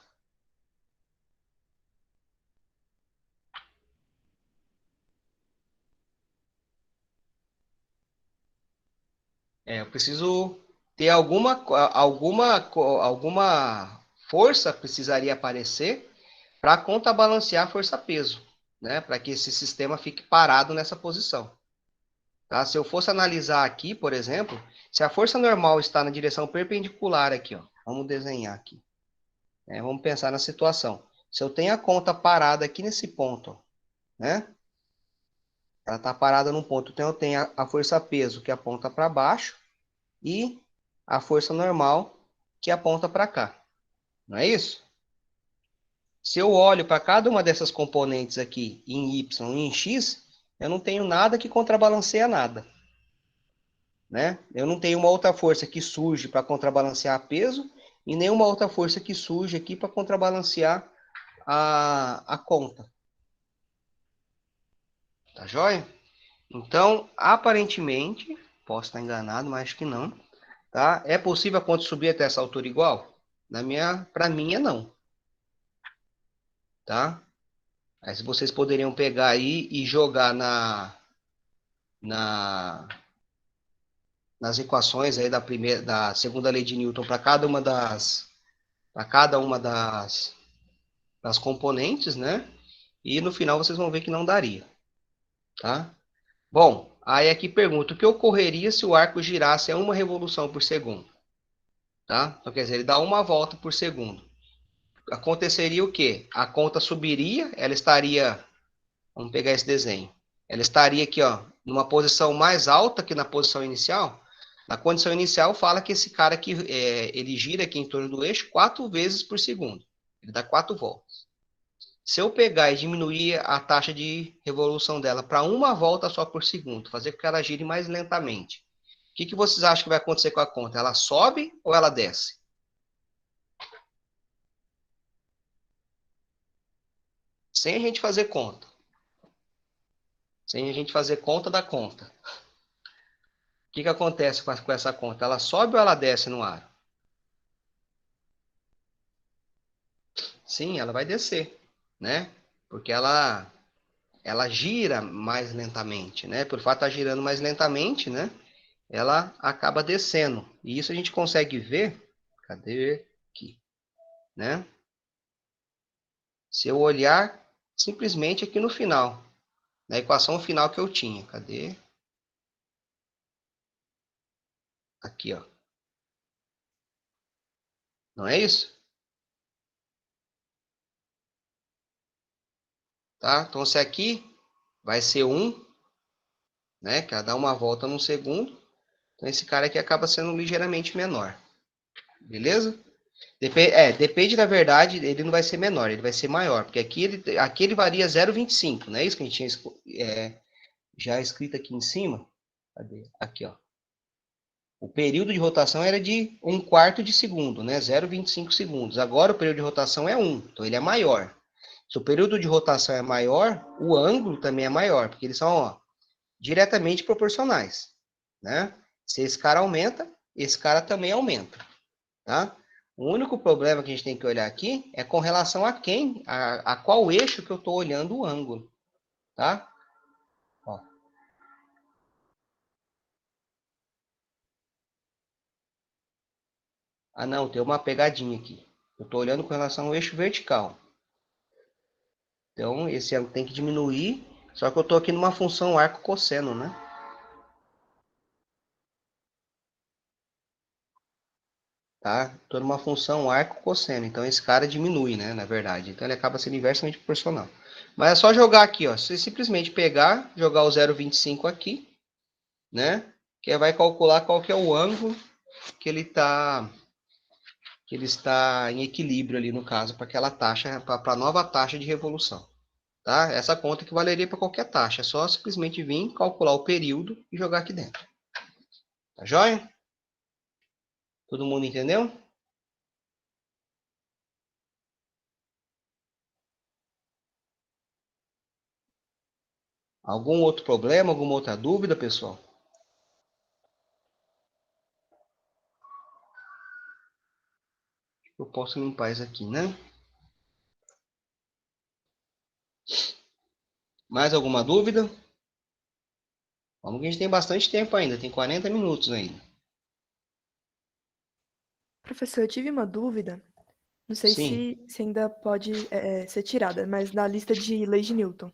Eu preciso ter alguma força precisaria aparecer para contrabalancear a força-peso, né? Para que esse sistema fique parado nessa posição. Tá? Se eu fosse analisar aqui, por exemplo, se a força normal está na direção perpendicular aqui, ó, vamos desenhar aqui. Vamos pensar na situação. Se eu tenho a conta parada aqui nesse ponto, ó, né? Ela está parada num ponto, então eu tenho a força-peso que aponta para baixo e a força normal que aponta para cá. Não é isso? Se eu olho para cada uma dessas componentes aqui, em Y e em X, eu não tenho nada que contrabalanceia nada. Né? Eu não tenho uma outra força que surge para contrabalancear peso e nenhuma outra força que surge aqui para contrabalancear a conta. Tá joia? Então, aparentemente, posso estar enganado, mas acho que não. Tá? É possível a conta subir até essa altura igual? Para mim é não. Tá? Aí se vocês poderiam pegar aí e jogar nas equações aí da segunda lei de Newton para cada uma das componentes, né? E no final vocês vão ver que não daria, tá? Bom, aí aqui pergunta, o que ocorreria se o arco girasse a 1 revolução por segundo? Tá? Então, quer dizer, ele dá 1 volta por segundo. Aconteceria o quê? A conta subiria, ela estaria... Vamos pegar esse desenho. Ela estaria aqui, ó, numa posição mais alta que na posição inicial. Na condição inicial, fala que esse cara aqui, ele gira aqui em torno do eixo 4 vezes por segundo. Ele dá 4 voltas. Se eu pegar e diminuir a taxa de revolução dela para 1 volta só por segundo, fazer com que ela gire mais lentamente, o que vocês acham que vai acontecer com a conta? Ela sobe ou ela desce? Sem a gente fazer conta. Sem a gente fazer conta da conta. O que acontece com essa conta? Ela sobe ou ela desce no ar? Sim, ela vai descer, né? Porque ela gira mais lentamente, né? Por fato de estar girando mais lentamente, né? Ela acaba descendo. E isso a gente consegue ver, cadê aqui, né? Se eu olhar simplesmente aqui no final, na equação final que eu tinha, cadê? Aqui, ó. Não é isso? Tá? Então, se aqui vai ser 1, né? Que ela dá 1 volta num segundo. Então, esse cara aqui acaba sendo ligeiramente menor. Beleza? Depende da verdade, ele não vai ser menor, ele vai ser maior, porque aqui ele varia 0,25, não é isso que a gente tinha já escrito aqui em cima? Cadê? Aqui, ó. O período de rotação era de 1/4 de segundo, né? 0,25 segundos. Agora o período de rotação é 1, então ele é maior. Se o período de rotação é maior, o ângulo também é maior, porque eles são, ó, diretamente proporcionais, né? Se esse cara aumenta, esse cara também aumenta, tá? O único problema que a gente tem que olhar aqui é com relação a qual eixo que eu estou olhando o ângulo, tá? Ó. Ah, não, tem uma pegadinha aqui. Eu estou olhando com relação ao eixo vertical. Então, esse ângulo tem que diminuir, só que eu estou aqui numa função arco-cosseno, né? Tá? Estou numa função arco-cosseno, então esse cara diminui, né, na verdade. Então ele acaba sendo inversamente proporcional. Mas é só jogar aqui, ó. Você simplesmente pegar, jogar o 0,25 aqui, né? Que vai calcular qual que é o ângulo que ele está em equilíbrio ali no caso para aquela taxa, para a nova taxa de revolução, tá? Essa conta que valeria para qualquer taxa. É só simplesmente vir, calcular o período e jogar aqui dentro. Tá joia? Todo mundo entendeu? Algum outro problema, alguma outra dúvida, pessoal? Eu posso limpar isso aqui, né? Mais alguma dúvida? Vamos que a gente tem bastante tempo ainda, tem 40 minutos ainda. Professor, eu tive uma dúvida. Não sei Sim, se ainda pode ser tirada, mas na lista de leis de Newton.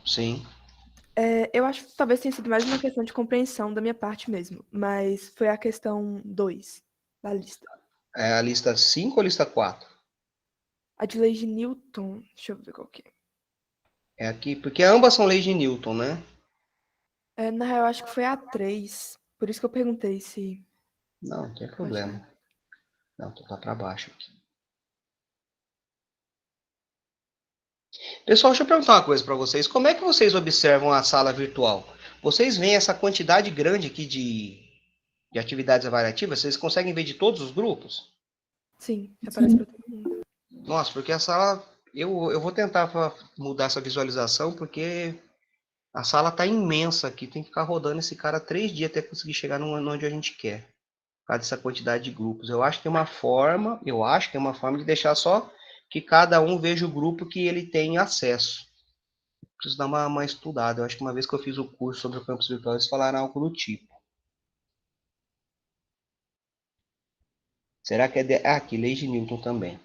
sim. Eu acho que talvez tenha sido mais uma questão de compreensão da minha parte mesmo, mas foi a questão 2 da lista. É a lista 5 ou a lista 4? A de leis de Newton, deixa eu ver qual que é. É aqui, porque ambas são leis de Newton, né? Na real, eu acho que foi a 3. Por isso que eu perguntei se Não, não tem pode tirar. problema. Não, tô lá para baixo aqui. Pessoal, deixa eu perguntar uma coisa para vocês. Como é que vocês observam a sala virtual? Vocês veem essa quantidade grande aqui de atividades avaliativas? Vocês conseguem ver de todos os grupos? Sim, aparece para todo mundo. Nossa, porque a sala... Eu vou tentar mudar essa visualização, porque a sala está imensa aqui. Tem que ficar rodando esse cara 3 dias até conseguir chegar onde a gente quer. Por causa dessa quantidade de grupos. Eu acho que tem uma forma de deixar só que cada um veja o grupo que ele tem acesso. Preciso dar uma estudada. Eu acho que uma vez que eu fiz o curso sobre o campus virtual, eles falaram algo do tipo. Será que é aqui, lei de Newton também.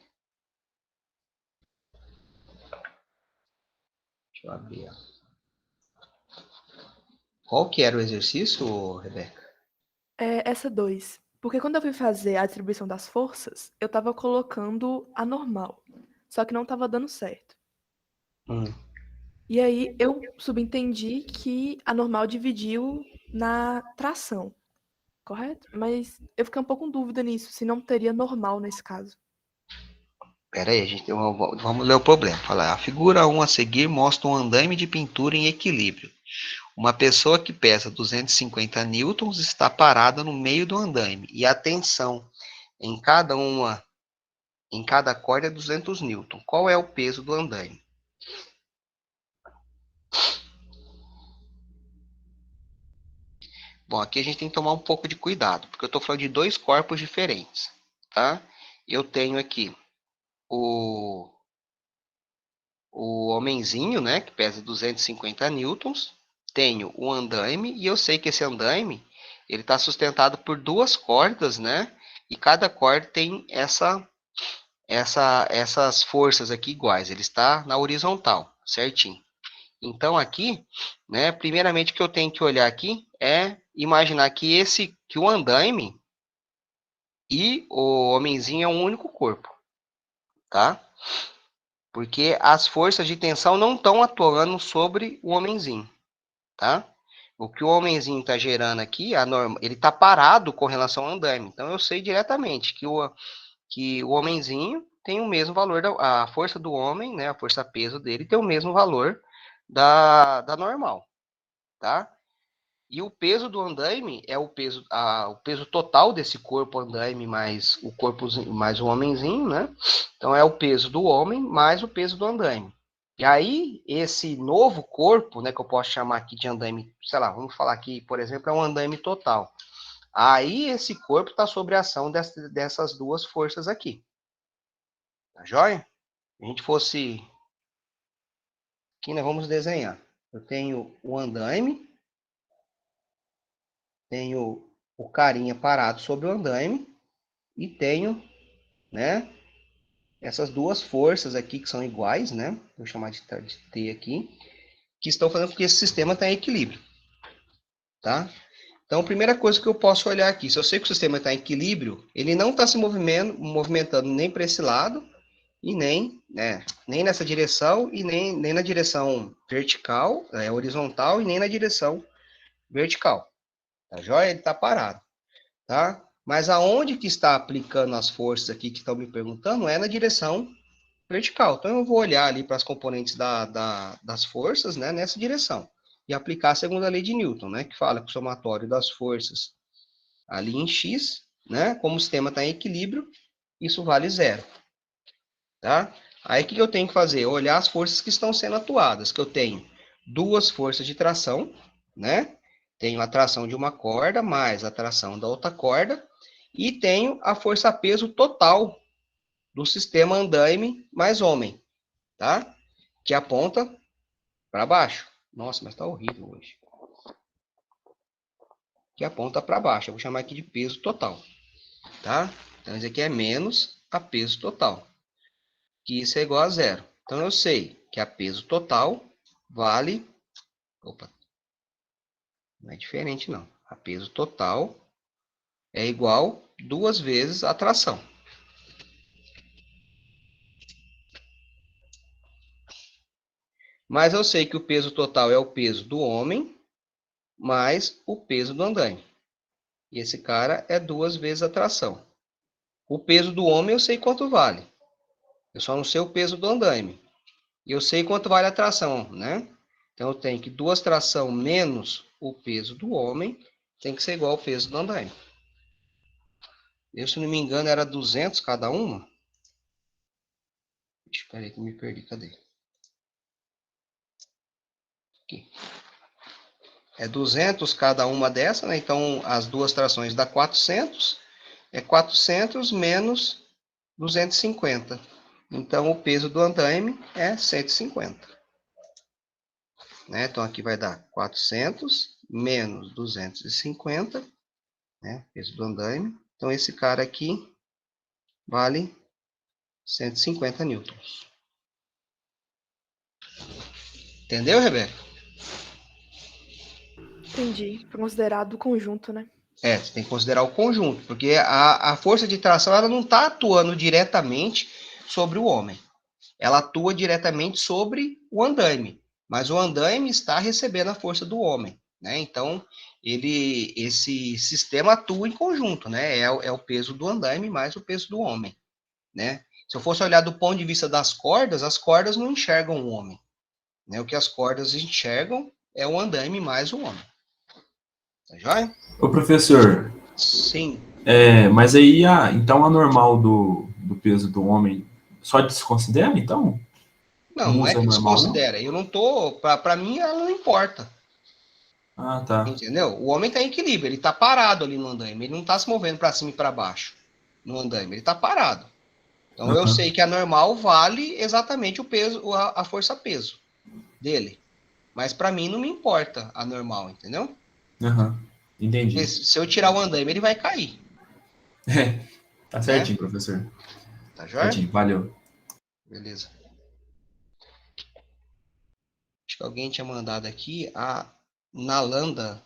Deixa eu abrir. Qual que era o exercício, Rebeca? Essa 2. Porque quando eu fui fazer a distribuição das forças, eu tava colocando a normal. Só que não tava dando certo. Hum. E aí eu subentendi que a normal dividiu na tração, correto? Mas eu fiquei um pouco em dúvida nisso, se não teria normal nesse caso. Pera aí, vamos ler o problema. Fala, a figura 1 a seguir mostra um andaime de pintura em equilíbrio. Uma pessoa que pesa 250 newtons está parada no meio do andaime e a tensão em cada corda é 200 newtons. Qual é o peso do andaime? Bom, aqui a gente tem que tomar um pouco de cuidado, porque eu estou falando de dois corpos diferentes, tá? Eu tenho aqui o, o homenzinho, né, que pesa 250 newtons, tenho o andaime, e eu sei que esse andaime, ele está sustentado por duas cordas, né, e cada corda tem essas forças aqui iguais, ele está na horizontal, certinho. Então aqui, né, primeiramente o que eu tenho que olhar aqui é imaginar que o andaime e o homenzinho é um único corpo, tá? Porque as forças de tensão não estão atuando sobre o homenzinho, tá? O que o homenzinho está gerando aqui, ele está parado com relação ao andaime. Então eu sei diretamente que o homenzinho tem o mesmo valor, a força do homem, né, a força peso dele tem o mesmo valor da normal, tá? E o peso do andaime é o peso total desse corpo andaime mais o corpo mais o homenzinho, né? Então é o peso do homem mais o peso do andaime. E aí esse novo corpo, né, que eu posso chamar aqui de andaime, sei lá, vamos falar aqui, por exemplo, é um andaime total. Aí esse corpo está sob a ação dessas duas forças aqui. Tá joia? Se a gente fosse aqui, nós vamos desenhar. Eu tenho o andaime, tenho o carinha parado sobre o andaime e tenho, né, essas duas forças aqui que são iguais, né? Vou chamar de T aqui, que estão fazendo com que esse sistema tenha equilíbrio, tá? Então, a primeira coisa que eu posso olhar aqui, se eu sei que o sistema está em equilíbrio, ele não está se movimentando nem para esse lado e nem nessa direção e nem na direção vertical, horizontal e nem na direção vertical. Tá joia? Ele está parado, tá? Mas aonde que está aplicando as forças aqui que estão me perguntando é na direção vertical. Então, eu vou olhar ali para as componentes das forças, né, nessa direção. E aplicar a segunda lei de Newton, né, que fala que o somatório das forças ali em X, né, como o sistema está em equilíbrio, isso vale zero. Tá? Aí, o que eu tenho que fazer? Olhar as forças que estão sendo atuadas, que eu tenho duas forças de tração, né? Tenho a tração de uma corda, mais a tração da outra corda, e tenho a força-peso total do sistema andaime mais homem, tá? Que aponta para baixo. Nossa, mas tá horrível hoje. Que aponta para baixo. Eu vou chamar aqui de peso total, tá? Então, isso aqui é menos a peso total, que isso é igual a zero. Então, eu sei que a peso total vale... Opa, não é diferente, não. A peso total é igual 2 vezes a tração. Mas eu sei que o peso total é o peso do homem mais o peso do andaime. E esse cara é 2 vezes a tração. O peso do homem eu sei quanto vale. Eu só não sei o peso do andaime. E eu sei quanto vale a tração, né? Então eu tenho que 2 tração menos o peso do homem tem que ser igual ao peso do andaime. Eu, se não me engano, era 200 cada uma. Espera aí que eu me perdi. Cadê? Aqui. É 200 cada uma dessa, né? Então, as duas trações dá 400. É 400 menos 250. Então, o peso do andaime é 150. Né? Então, aqui vai dar 400 menos 250, né? Peso do andaime. Então, esse cara aqui vale 150 newtons. Entendeu, Rebeca? Entendi. Foi considerado o conjunto, né? É, você tem que considerar o conjunto, porque a força de tração ela não está atuando diretamente sobre o homem. Ela atua diretamente sobre o andaime, mas o andaime está recebendo a força do homem, né? Então, esse sistema atua em conjunto, né? É o peso do andaime mais o peso do homem, né? Se eu fosse olhar do ponto de vista das cordas, as cordas não enxergam o homem, né? O que as cordas enxergam é o andaime mais o homem. Tá joia? Ô, professor, Sim. mas aí, então a normal do peso do homem só desconsidera, então? Não, Não não é usa a que normal, não? desconsidera. Eu não tô. Para mim, ela não importa. Ah, tá. Entendeu? O homem está em equilíbrio, ele está parado ali no andaime, ele não está se movendo para cima e para baixo no andaime, ele está parado. Então eu Aham, sei que a normal vale exatamente o peso, a força-peso dele. Mas para mim não me importa a normal, entendeu? aham. Porque Entendi. se eu tirar o andaime, ele vai cair, É, tá né? certinho, professor. Tá joia? Certinho, valeu. Beleza. Acho que alguém tinha mandado aqui a Nalanda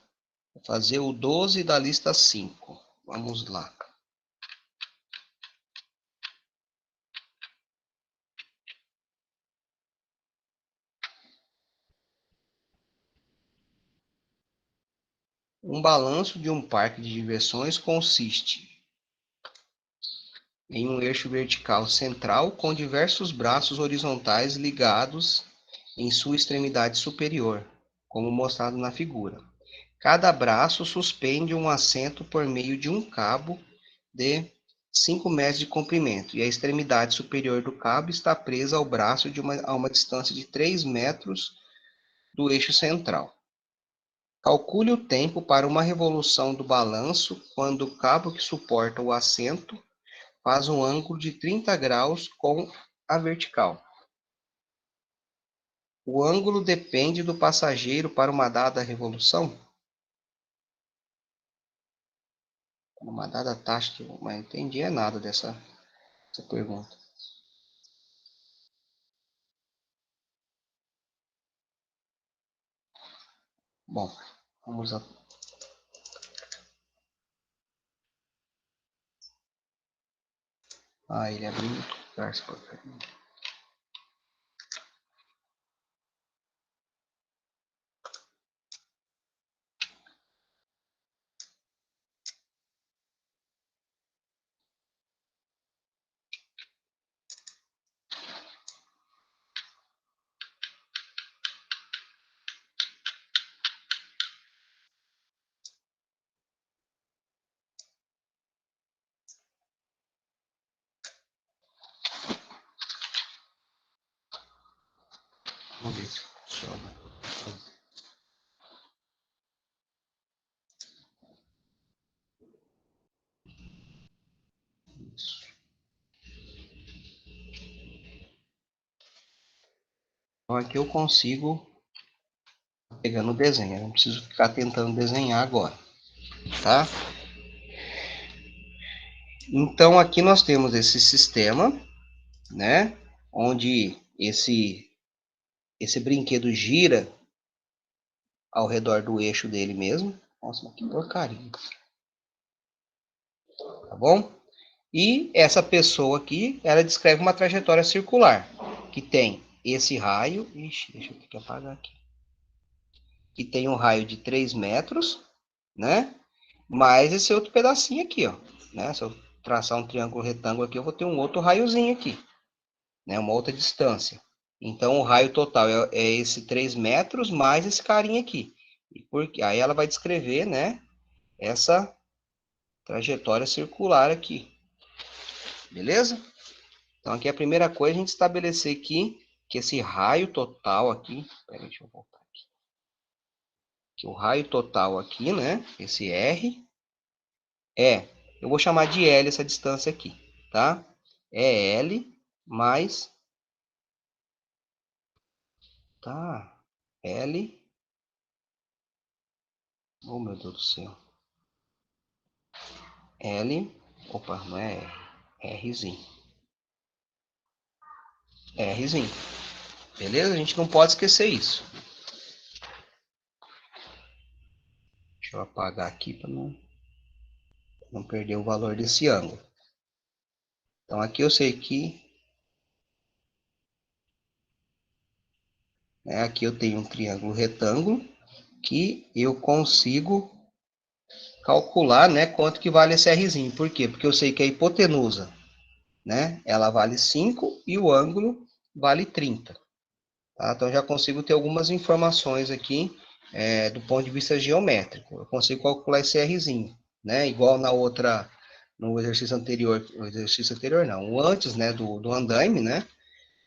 fazer o 12 da lista 5. Vamos lá. Um balanço de um parque de diversões consiste em um eixo vertical central com diversos braços horizontais ligados em sua extremidade superior, como mostrado na figura. Cada braço suspende um assento por meio de um cabo de 5 metros de comprimento, e a extremidade superior do cabo está presa ao braço a uma distância de 3 metros do eixo central. Calcule o tempo para uma revolução do balanço quando o cabo que suporta o assento faz um ângulo de 30 graus com a vertical. O ângulo depende do passageiro para uma dada revolução? Uma dada taxa, que eu não entendi é nada dessa pergunta. Bom, vamos a... ele abriu o... Vamos ver se funciona. Isso. Então aqui eu consigo pegando o desenho. Eu não preciso ficar tentando desenhar agora, tá? Então aqui nós temos esse sistema, né? Onde esse brinquedo gira ao redor do eixo dele mesmo. Nossa, mas que porcaria. Tá bom? E essa pessoa aqui, ela descreve uma trajetória circular, que tem esse raio, ixi, deixa eu ter que apagar aqui, que tem um raio de 3 metros, né? Mais esse outro pedacinho aqui, ó, né? Se eu traçar um triângulo retângulo aqui, eu vou ter um outro raiozinho aqui, né? Uma outra distância. Então, o raio total é esse 3 metros mais esse carinha aqui. E porque, aí ela vai descrever, né? Essa trajetória circular aqui. Beleza? Então, aqui a primeira coisa é a gente estabelecer aqui que esse raio total aqui, peraí, deixa eu voltar aqui. Que o raio total aqui, né? Esse R eu vou chamar de L essa distância aqui, tá? É L mais, tá? L, oh meu Deus do céu. L, opa, não é R, Rzinho. Rzinho. Beleza? A gente não pode esquecer isso. Deixa eu apagar aqui para não perder o valor desse ângulo. Então aqui eu sei que aqui eu tenho um triângulo retângulo que eu consigo calcular, né, quanto que vale esse Rzinho. Por quê? Porque eu sei que a hipotenusa, né, ela vale 5 e o ângulo vale 30. Tá? Então, eu já consigo ter algumas informações aqui do ponto de vista geométrico. Eu consigo calcular esse Rzinho, né, igual no exercício anterior não, o antes, né, do andaime, né,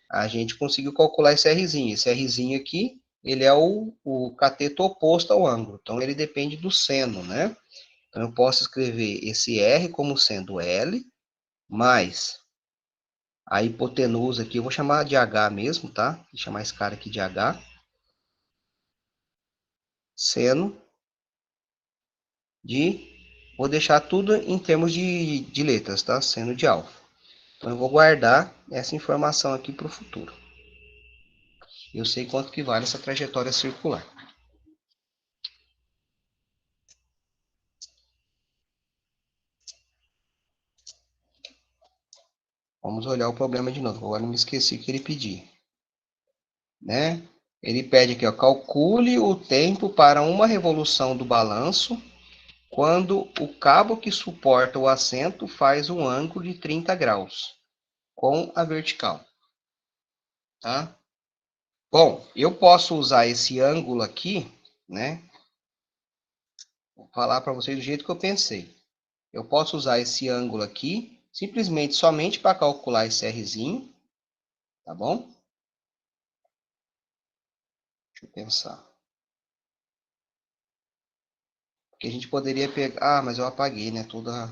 a gente conseguiu calcular esse Rzinho. Esse Rzinho aqui, ele é o cateto oposto ao ângulo, então ele depende do seno, né? Então eu posso escrever esse R como sendo L, mais a hipotenusa aqui, eu vou chamar de H mesmo, tá? Vou chamar esse cara aqui de H, seno vou deixar tudo em termos de letras, tá? Seno de alfa. Então eu vou guardar essa informação aqui para o futuro. Eu sei quanto que vale essa trajetória circular. Vamos olhar o problema de novo. Agora me esqueci que ele pedia, né? Ele pede aqui, ó, calcule o tempo para uma revolução do balanço quando o cabo que suporta o assento faz um ângulo de 30 graus com a vertical, tá? Bom, eu posso usar esse ângulo aqui, né? Vou falar para vocês do jeito que eu pensei. Eu posso usar esse ângulo aqui, simplesmente somente para calcular esse Rzinho, tá bom? Deixa eu pensar. Porque a gente poderia pegar... Ah, mas eu apaguei, né? Toda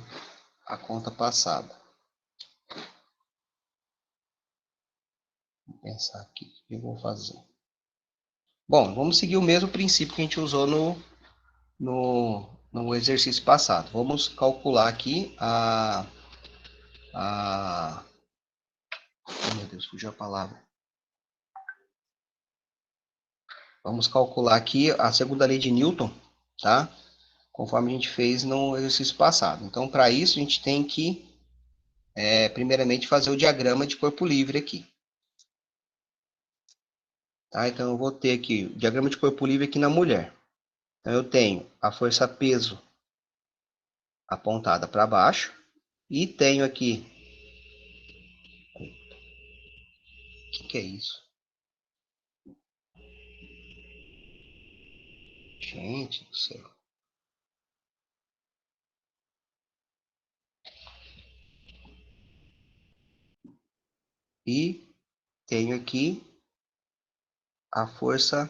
a conta passada. Vou pensar aqui. O que eu vou fazer? Bom, vamos seguir o mesmo princípio que a gente usou no exercício passado. Vamos calcular aqui oh, meu Deus, fugiu a palavra. Vamos calcular aqui a segunda lei de Newton, tá? Conforme a gente fez no exercício passado. Então, para isso, a gente tem que, primeiramente, fazer o diagrama de corpo livre aqui. Tá? Então, eu vou ter aqui o diagrama de corpo livre aqui na mulher. Então, eu tenho a força-peso apontada para baixo e tenho aqui... O que é isso? Gente do céu. E tenho aqui a força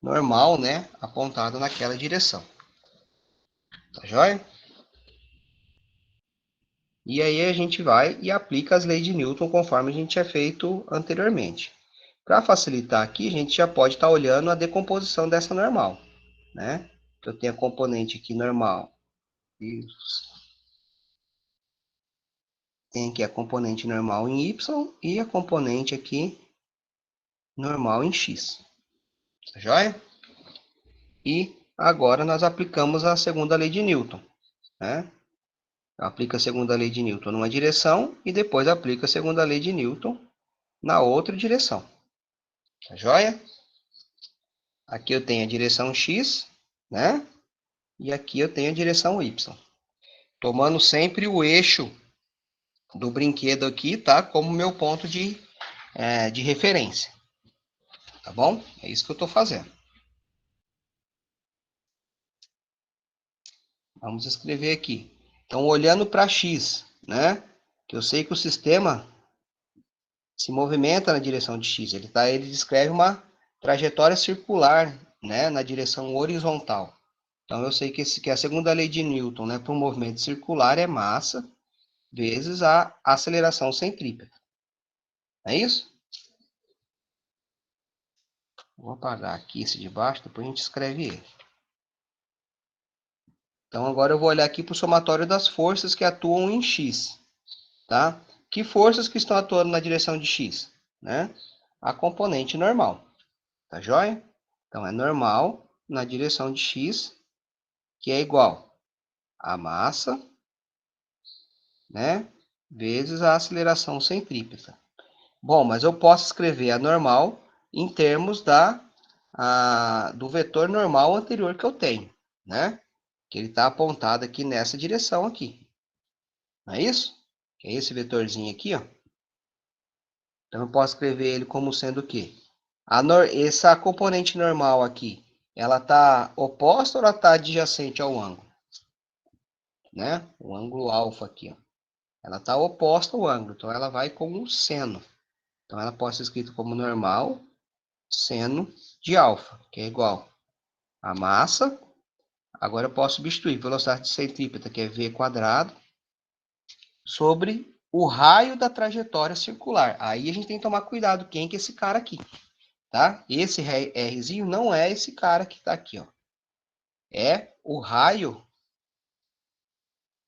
normal, né, apontada naquela direção. Tá joia? E aí a gente vai e aplica as leis de Newton conforme a gente tinha feito anteriormente. Para facilitar aqui, a gente já pode estar olhando a decomposição dessa normal, né? Eu tenho a componente aqui normal. Tem aqui a componente normal em y e a componente aqui normal em x. Tá joia? E agora nós aplicamos a segunda lei de Newton, né? Aplica a segunda lei de Newton numa direção e depois aplica a segunda lei de Newton na outra direção. Tá joia? Aqui eu tenho a direção x, né? E aqui eu tenho a direção y. Tomando sempre o eixo do brinquedo aqui, tá? Como meu ponto de referência. Tá bom? É isso que eu estou fazendo. Vamos escrever aqui. Então, olhando para x, né? Que eu sei que o sistema se movimenta na direção de x. Ele descreve uma trajetória circular, né? Na direção horizontal. Então, eu sei que a segunda lei de Newton, né? Para um movimento circular é massa vezes a aceleração centrípeta. É isso? Vou apagar aqui esse de baixo, depois a gente escreve ele. Então, agora eu vou olhar aqui para o somatório das forças que atuam em x. Tá? Que forças que estão atuando na direção de x? Né? A componente normal. Tá joia? Então, é normal na direção de x, que é igual a massa, né? Vezes a aceleração centrípeta. Bom, mas eu posso escrever a normal em termos do vetor normal anterior que eu tenho, né? Que ele está apontado aqui nessa direção aqui. Não é isso? Que é esse vetorzinho aqui, ó. Então, eu posso escrever ele como sendo o quê? Essa componente normal aqui, ela está oposta ou ela está adjacente ao ângulo? Né? O ângulo alfa aqui, ó. Ela está oposta ao ângulo, então ela vai com um seno. Então, ela pode ser escrita como normal seno de alfa, que é igual a massa. Agora eu posso substituir velocidade centrípeta, que é v quadrado, sobre o raio da trajetória circular. Aí a gente tem que tomar cuidado quem que é esse cara aqui, tá? Esse Rzinho não é esse cara que está aqui, ó. É o raio,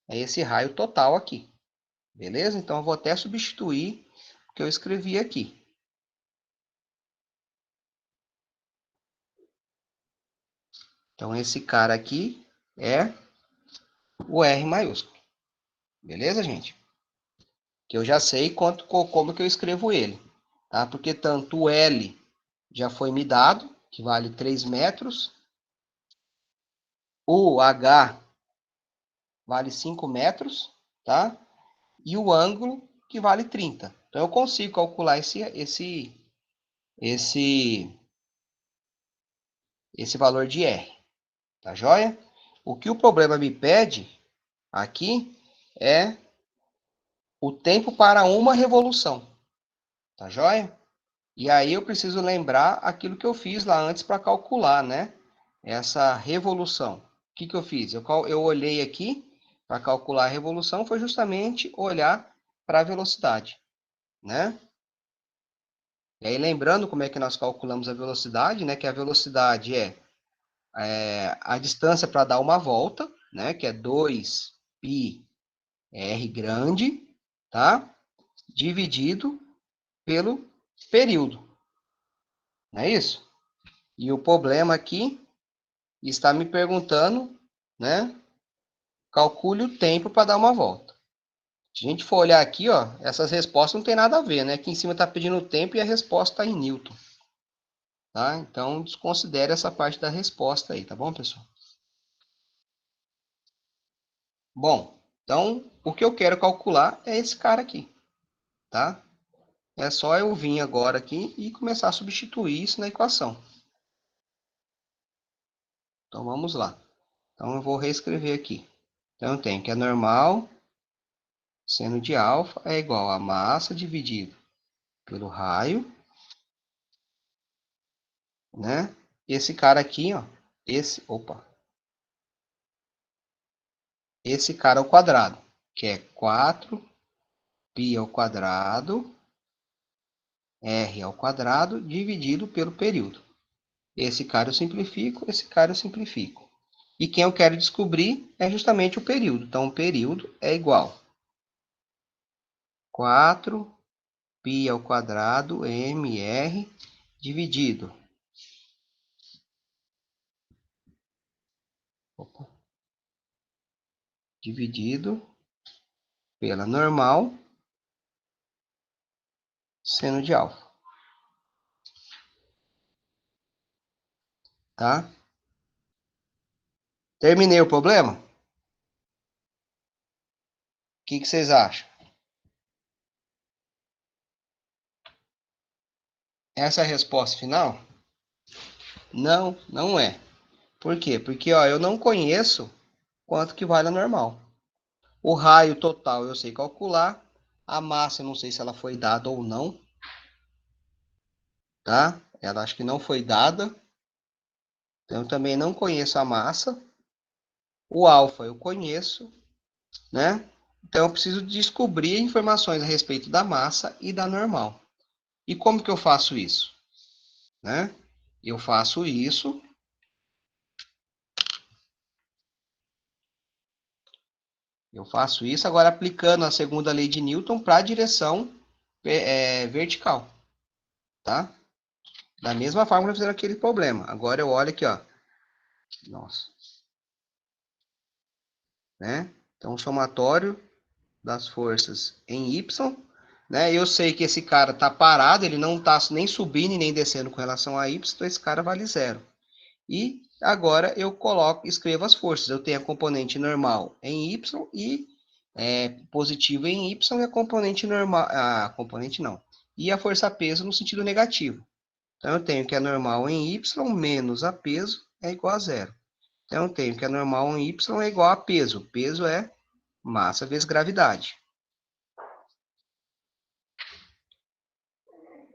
é esse raio total aqui. Beleza? Então eu vou até substituir o que eu escrevi aqui. Então esse cara aqui é o R maiúsculo. Beleza, gente? Que eu já sei como que eu escrevo ele, tá? Porque tanto o L já foi me dado, que vale 3 metros. O H vale 5 metros, tá? E o ângulo, que vale 30. Então, eu consigo calcular esse valor de R, tá joia? O que o problema me pede aqui é o tempo para uma revolução, tá joia? E aí eu preciso lembrar aquilo que eu fiz lá antes para calcular, né? Essa revolução. O que eu fiz? Eu olhei aqui para calcular a revolução, foi justamente olhar para a velocidade, né? E aí lembrando como é que nós calculamos a velocidade, né? Que a velocidade é a distância para dar uma volta, né? Que é 2πr grande, tá? Dividido pelo período. Não é isso? E o problema aqui está me perguntando, né? Calcule o tempo para dar uma volta. Se a gente for olhar aqui, ó, essas respostas não tem nada a ver, né? Aqui em cima está pedindo o tempo e a resposta está em Newton. Tá? Então, desconsidere essa parte da resposta aí, tá bom, pessoal? Bom, então, o que eu quero calcular é esse cara aqui, tá? É só eu vir agora aqui e começar a substituir isso na equação. Então, vamos lá. Então, eu vou reescrever aqui. Então, eu tenho que é normal, seno de alfa é igual a massa dividido pelo raio né? Esse cara aqui, ó, esse cara ao quadrado, que é 4π ao quadrado, r ao quadrado, dividido pelo período. Esse cara eu simplifico, esse cara eu simplifico. E quem eu quero descobrir é justamente o período. Então, o período é igual a 4π ao quadrado mr dividido. Dividido pela normal seno de alfa. Tá? Terminei o problema? O que vocês acham? Essa é a resposta final? Não, não é. Por quê? Porque ó, eu não conheço quanto que vale a normal. O raio total eu sei calcular. A massa eu não sei se ela foi dada ou não. Tá? Ela acho que não foi dada. Então eu também não conheço a massa. O alfa eu conheço, né? Então eu preciso descobrir informações a respeito da massa e da normal. E como que eu faço isso? Né? Eu faço isso agora aplicando a segunda lei de Newton para a direção vertical, tá? Da mesma forma que eu fiz aquele problema. Agora eu olho aqui, ó. Nossa. Né? Então, o somatório das forças em Y, né? Eu sei que esse cara tá parado, ele não tá nem subindo e nem descendo com relação a Y, então esse cara vale zero. E agora eu escrevo as forças. Eu tenho a componente normal em Y e positivo em Y e a componente normal. A componente não. E a força peso no sentido negativo. Então eu tenho que a normal em Y menos a peso é igual a zero. Então eu tenho que a normal em Y é igual a peso. Peso é massa vezes gravidade.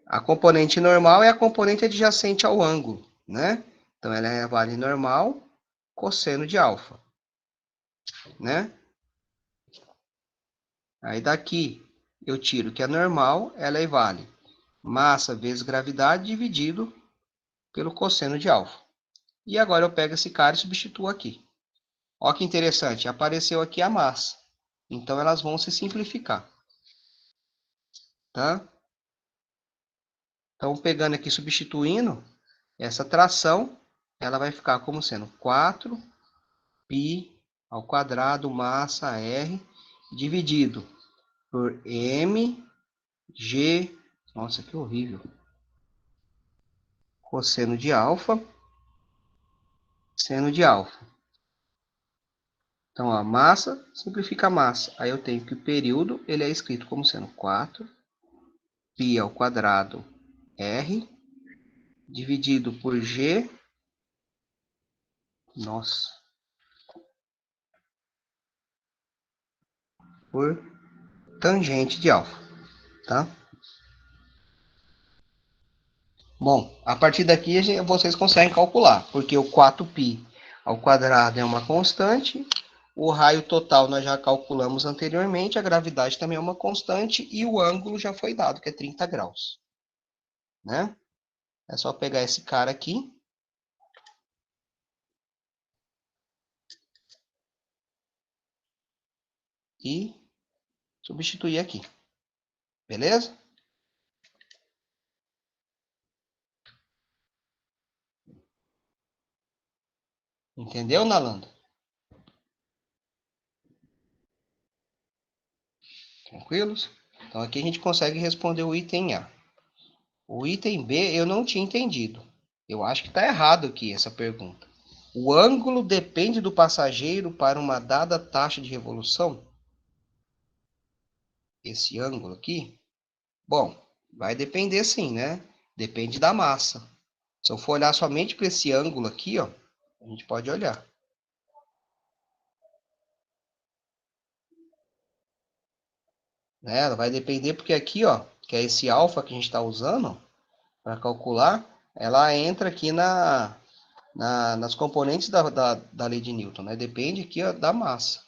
A componente normal é a componente adjacente ao ângulo, né? Então ela vale normal cosseno de alfa, né? Aí daqui eu tiro que a normal, ela vale massa vezes gravidade dividido pelo cosseno de alfa. E agora eu pego esse cara e substituo aqui. Olha que interessante, apareceu aqui a massa. Então elas vão se simplificar. Tá? Então pegando aqui, substituindo, essa tração, ela vai ficar como sendo 4π ao quadrado massa R dividido por mg, nossa, que horrível, cosseno de alfa, seno de alfa. Então, a massa simplifica a massa. Aí eu tenho que o período ele é escrito como sendo 4π ao quadrado R dividido por G, nossa, por tangente de alfa, tá? Bom, a partir daqui vocês conseguem calcular, porque o 4π ao quadrado é uma constante, o raio total nós já calculamos anteriormente, a gravidade também é uma constante e o ângulo já foi dado, que é 30 graus. Né? É só pegar esse cara aqui. E substituir aqui. Beleza? Entendeu, Nalanda? Tranquilos? Então aqui a gente consegue responder o item A. O item B eu não tinha entendido. Eu acho que está errado aqui essa pergunta. O ângulo depende do passageiro para uma dada taxa de revolução? Esse ângulo aqui? Bom, vai depender sim, né? Depende da massa. Se eu for olhar somente para esse ângulo aqui, ó, a gente pode olhar. Ela vai depender porque aqui, ó, que é esse alfa que a gente está usando para calcular, ela entra aqui nas componentes da lei de Newton, né? Depende aqui, ó, da massa.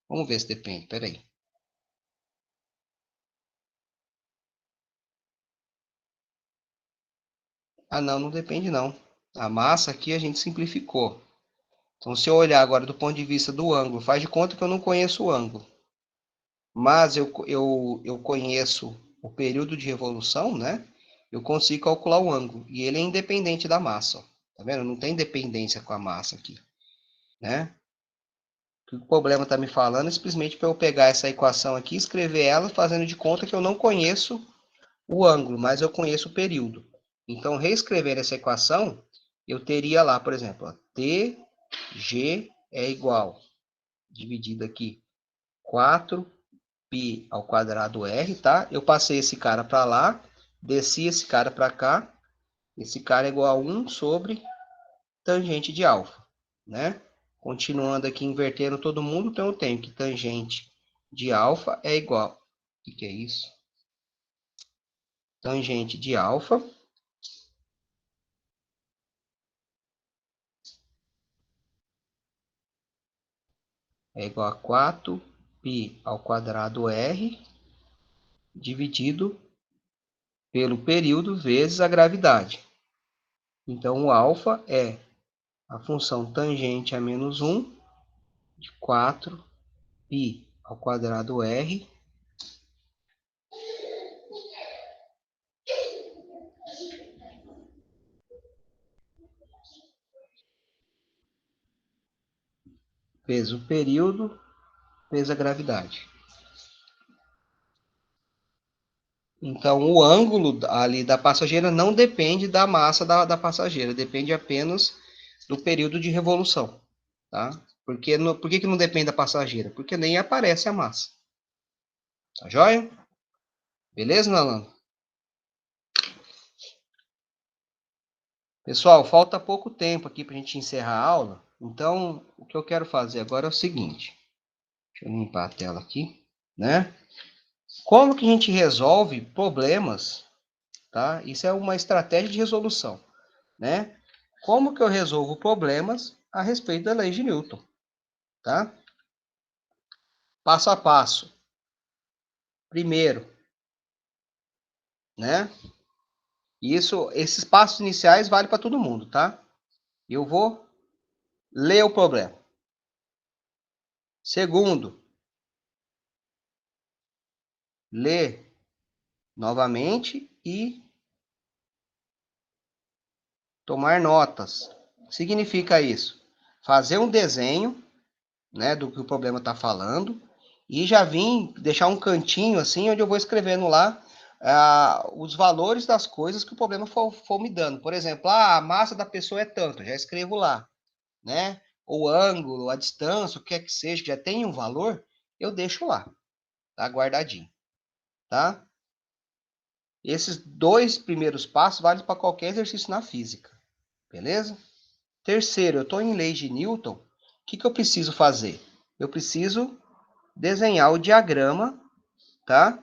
Vamos ver se depende, peraí. Ah, não, não depende não. A massa aqui a gente simplificou. Então, se eu olhar agora do ponto de vista do ângulo, faz de conta que eu não conheço o ângulo. Mas eu conheço o período de revolução, né? Eu consigo calcular o ângulo. E ele é independente da massa. Ó. Tá vendo? Não tem dependência com a massa aqui. Né? O problema está me falando é simplesmente para eu pegar essa equação aqui, escrever ela, fazendo de conta que eu não conheço o ângulo, mas eu conheço o período. Então, reescrevendo essa equação, eu teria lá, por exemplo, ó, TG é igual, dividido aqui, 4π ao quadrado R, tá? Eu passei esse cara para lá, desci esse cara para cá, esse cara é igual a 1 sobre tangente de alfa, né? Continuando aqui, invertendo todo mundo, então eu tenho que tangente de alfa é igual. O que é isso? Tangente de alfa é igual a 4π ao quadrado R dividido pelo período vezes a gravidade. Então, o alfa é a função tangente a menos 1 de 4π ao quadrado R vezes o período vezes a gravidade. Então, o ângulo ali da passageira não depende da massa da passageira, depende apenas do período de revolução. Tá? Por que não depende da passageira? Porque nem aparece a massa. Tá joia? Beleza, Nalano? Pessoal, falta pouco tempo aqui para a gente encerrar a aula. Então, o que eu quero fazer agora é o seguinte. Deixa eu limpar a tela aqui, né? Como que a gente resolve problemas, tá? Isso é uma estratégia de resolução, né? Como que eu resolvo problemas a respeito da lei de Newton, tá? Passo a passo. Primeiro, né? Esses passos iniciais valem para todo mundo, tá? Eu vou ler o problema. Segundo, ler novamente e tomar notas. O que significa isso? Fazer um desenho, né, do que o problema está falando e já vim deixar um cantinho assim onde eu vou escrevendo lá os valores das coisas que o problema for me dando. Por exemplo, a massa da pessoa é tanto, já escrevo lá, né? O ângulo, a distância, o que é que seja, que já tem um valor, eu deixo lá, tá? Guardadinho, tá? Esses dois primeiros passos valem para qualquer exercício na física, beleza? Terceiro, eu estou em lei de Newton, o que eu preciso fazer? Eu preciso desenhar o diagrama, tá?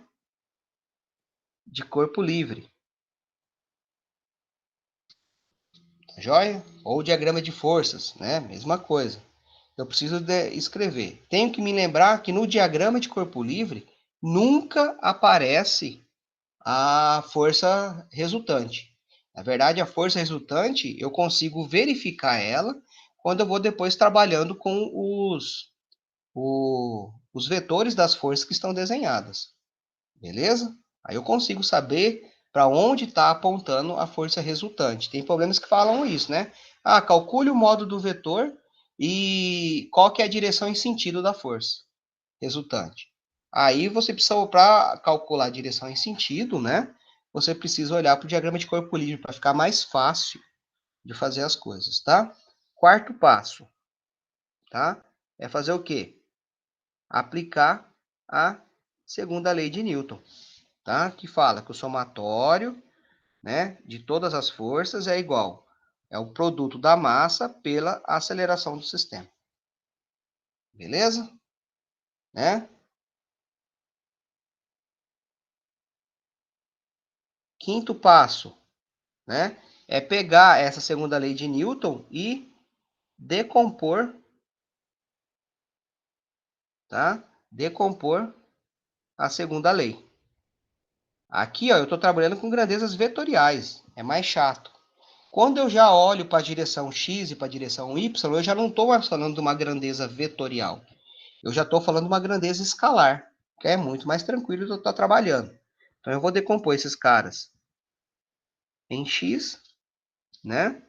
De corpo livre. Joia? Ou o diagrama de forças, né? Mesma coisa. Eu preciso escrever. Tenho que me lembrar que no diagrama de corpo livre nunca aparece a força resultante. Na verdade, a força resultante eu consigo verificar ela quando eu vou depois trabalhando com os vetores das forças que estão desenhadas. Beleza? Aí eu consigo saber para onde está apontando a força resultante. Tem problemas que falam isso, né? Ah, calcule o modo do vetor e qual que é a direção e sentido da força resultante. Aí você precisa, para calcular a direção e sentido, né? Você precisa olhar para o diagrama de corpo livre para ficar mais fácil de fazer as coisas, tá? Quarto passo, tá? É fazer o quê? Aplicar a segunda lei de Newton, tá? Que fala que o somatório, né, de todas as forças é igual. É o produto da massa pela aceleração do sistema. Beleza? Né? Quinto passo, né? é pegar essa segunda lei de Newton e decompor, tá? Decompor a segunda lei. Aqui, ó, eu estou trabalhando com grandezas vetoriais, é mais chato. Quando eu já olho para a direção x e para a direção y, eu já não estou mais falando de uma grandeza vetorial. Eu já estou falando de uma grandeza escalar, que é muito mais tranquilo de eu estar trabalhando. Então, eu vou decompor esses caras em x, né?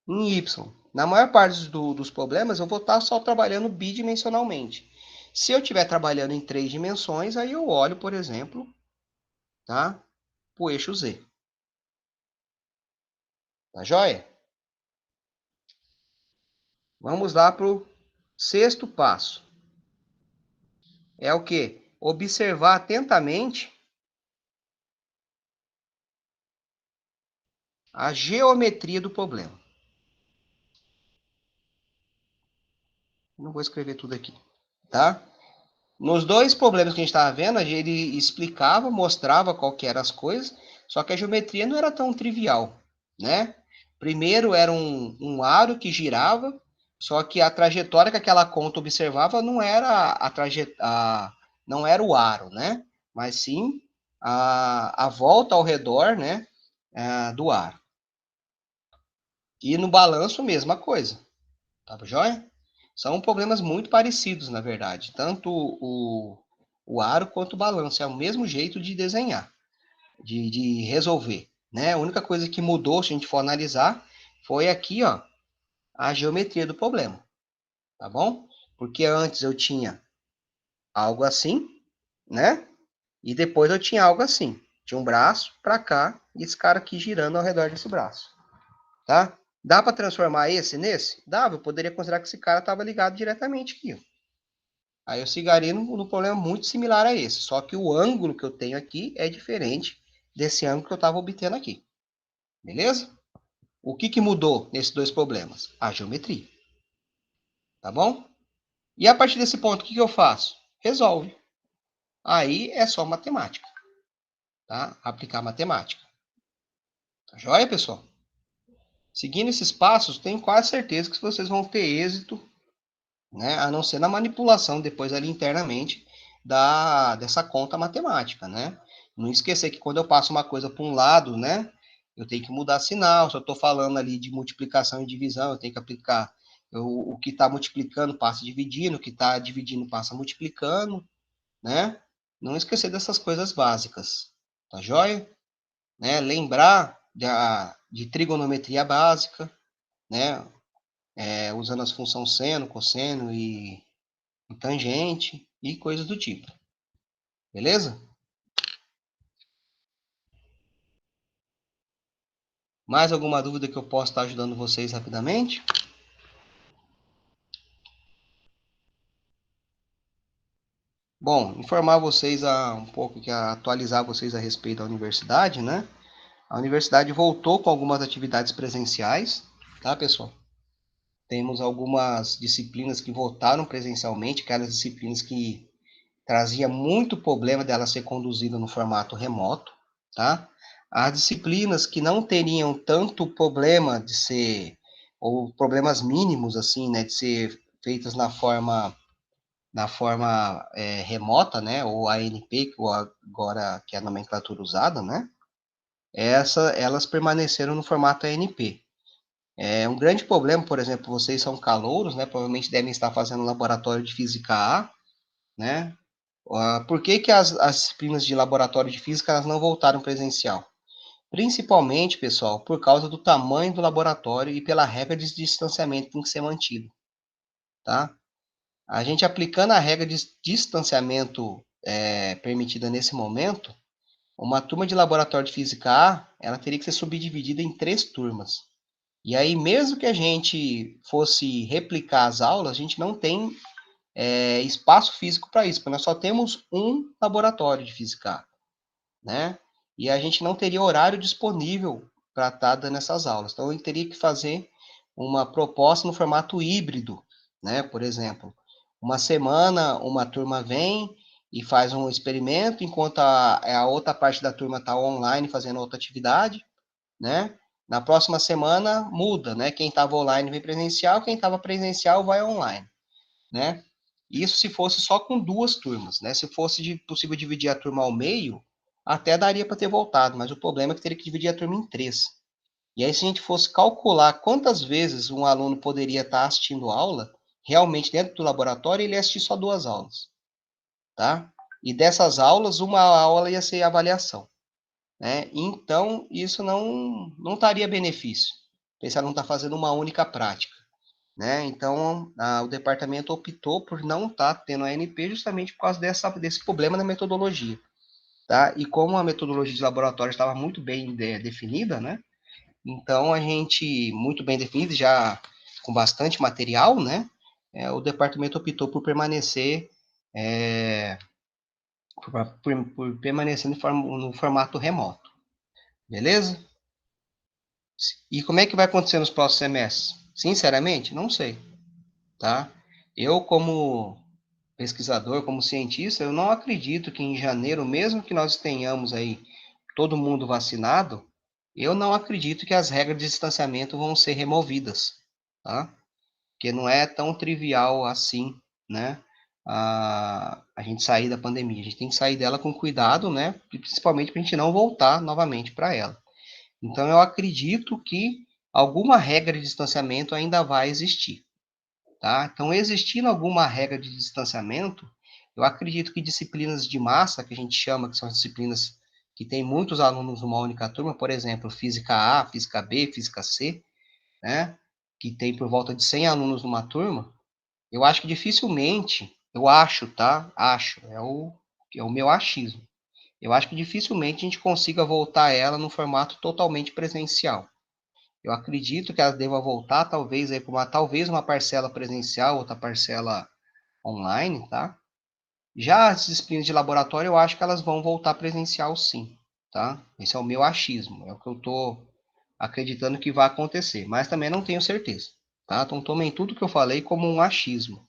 Em y. Na maior parte dos problemas, eu vou estar só trabalhando bidimensionalmente. Se eu estiver trabalhando em 3 dimensões, aí eu olho, por exemplo, tá? Para o eixo z. Tá joia? Vamos lá para o sexto passo. É o quê? Observar atentamente a geometria do problema. Não vou escrever tudo aqui, tá? Nos dois problemas que a gente estava vendo, ele explicava, mostrava qual que eram as coisas, só que a geometria não era tão trivial, né? Primeiro era um aro que girava, só que a trajetória que aquela conta observava não era não era o aro, né? Mas sim a volta ao redor, né, do aro. E no balanço, mesma coisa. Tá joia? São problemas muito parecidos, na verdade. Tanto o aro quanto o balanço. É o mesmo jeito de desenhar, de resolver. Né? A única coisa que mudou, se a gente for analisar, foi aqui, ó, a geometria do problema. Tá bom? Porque antes eu tinha algo assim, né? E depois eu tinha algo assim. Tinha um braço para cá e esse cara aqui girando ao redor desse braço. Tá? Dá para transformar esse nesse? Dava, eu poderia considerar que esse cara estava ligado diretamente aqui. Ó. Aí eu chegaria num problema muito similar a esse, só que o ângulo que eu tenho aqui é diferente desse ângulo que eu estava obtendo aqui. Beleza? O que mudou nesses dois problemas? A geometria. Tá bom? E a partir desse ponto, o que eu faço? Resolve. Aí é só matemática. Tá? Aplicar matemática. Tá joia, pessoal? Seguindo esses passos, tenho quase certeza que vocês vão ter êxito, né? A não ser na manipulação depois ali internamente dessa conta matemática, né? Não esquecer que quando eu passo uma coisa para um lado, né? Eu tenho que mudar sinal. Se eu estou falando ali de multiplicação e divisão, eu tenho que aplicar o que está multiplicando passa dividindo, o que está dividindo passa multiplicando, né? Não esquecer dessas coisas básicas, tá joia? Né? Lembrar de trigonometria básica, né? Usando as funções seno, cosseno e tangente e coisas do tipo. Beleza? Mais alguma dúvida que eu possa estar ajudando vocês rapidamente? Bom, informar vocês um pouco, atualizar vocês a respeito da universidade, né? A universidade voltou com algumas atividades presenciais, tá, pessoal? Temos algumas disciplinas que voltaram presencialmente, aquelas disciplinas que trazia muito problema dela ser conduzida no formato remoto, tá? As disciplinas que não teriam tanto problema de ser, ou problemas mínimos, assim, né, de ser feitas na forma remota, né, ou ANP, que agora que é a nomenclatura usada, né, elas permaneceram no formato ANP. Um grande problema, por exemplo, vocês são calouros, né, provavelmente devem estar fazendo laboratório de física A, né, por que as disciplinas de laboratório de física elas não voltaram presencial? Principalmente, pessoal, por causa do tamanho do laboratório e pela regra de distanciamento que tem que ser mantido, tá? A gente aplicando a regra de distanciamento permitida nesse momento, uma turma de laboratório de física A, ela teria que ser subdividida em 3 turmas. E aí, mesmo que a gente fosse replicar as aulas, a gente não tem espaço físico para isso, porque nós só temos um laboratório de física, né? E a gente não teria horário disponível para estar dando essas aulas. Então, eu teria que fazer uma proposta no formato híbrido, né? Por exemplo, uma semana uma turma vem e faz um experimento, enquanto a outra parte da turma está online fazendo outra atividade, né? Na próxima semana muda, né? Quem estava online vem presencial, quem estava presencial vai online, né? Isso se fosse só com 2 turmas, né? Se fosse possível dividir a turma ao meio, até daria para ter voltado, mas o problema é que teria que dividir a turma em 3. E aí, se a gente fosse calcular quantas vezes um aluno poderia estar assistindo aula, realmente dentro do laboratório ele ia assistir só 2 aulas, tá? E dessas aulas, uma aula ia ser avaliação, né? Então, isso não estaria benefício. Esse não está fazendo uma única prática, né? Então, o departamento optou por não estar tendo a ANP justamente por causa desse problema na metodologia, tá? E como a metodologia de laboratório estava muito bem definida, né? Então, a gente, muito bem definido, já com bastante material, né? O departamento optou por permanecer, por permanecer no formato remoto, beleza? E como é que vai acontecer nos próximos semestres? Sinceramente, não sei, tá? Eu, como pesquisador, como cientista, eu não acredito que em janeiro, mesmo que nós tenhamos aí todo mundo vacinado, eu não acredito que as regras de distanciamento vão ser removidas, tá? Porque não é tão trivial assim, né? A gente sair da pandemia. A gente tem que sair dela com cuidado, né? Principalmente para a gente não voltar novamente para ela. Então, eu acredito que alguma regra de distanciamento ainda vai existir, tá? Então, existindo alguma regra de distanciamento, eu acredito que disciplinas de massa, que a gente chama, que são as disciplinas que tem muitos alunos numa única turma, por exemplo, Física A, Física B, Física C, né? Que tem por volta de 100 alunos numa turma, eu acho que dificilmente, eu acho, tá? Acho, é o meu achismo. Eu acho que dificilmente a gente consiga voltar ela no formato totalmente presencial. Eu acredito que ela deva voltar, talvez, aí, talvez uma parcela presencial, outra parcela online, tá? Já as disciplinas de laboratório, eu acho que elas vão voltar presencial sim, tá? Esse é o meu achismo, é o que eu estou acreditando que vai acontecer, mas também não tenho certeza, tá? Então tomem tudo que eu falei como um achismo,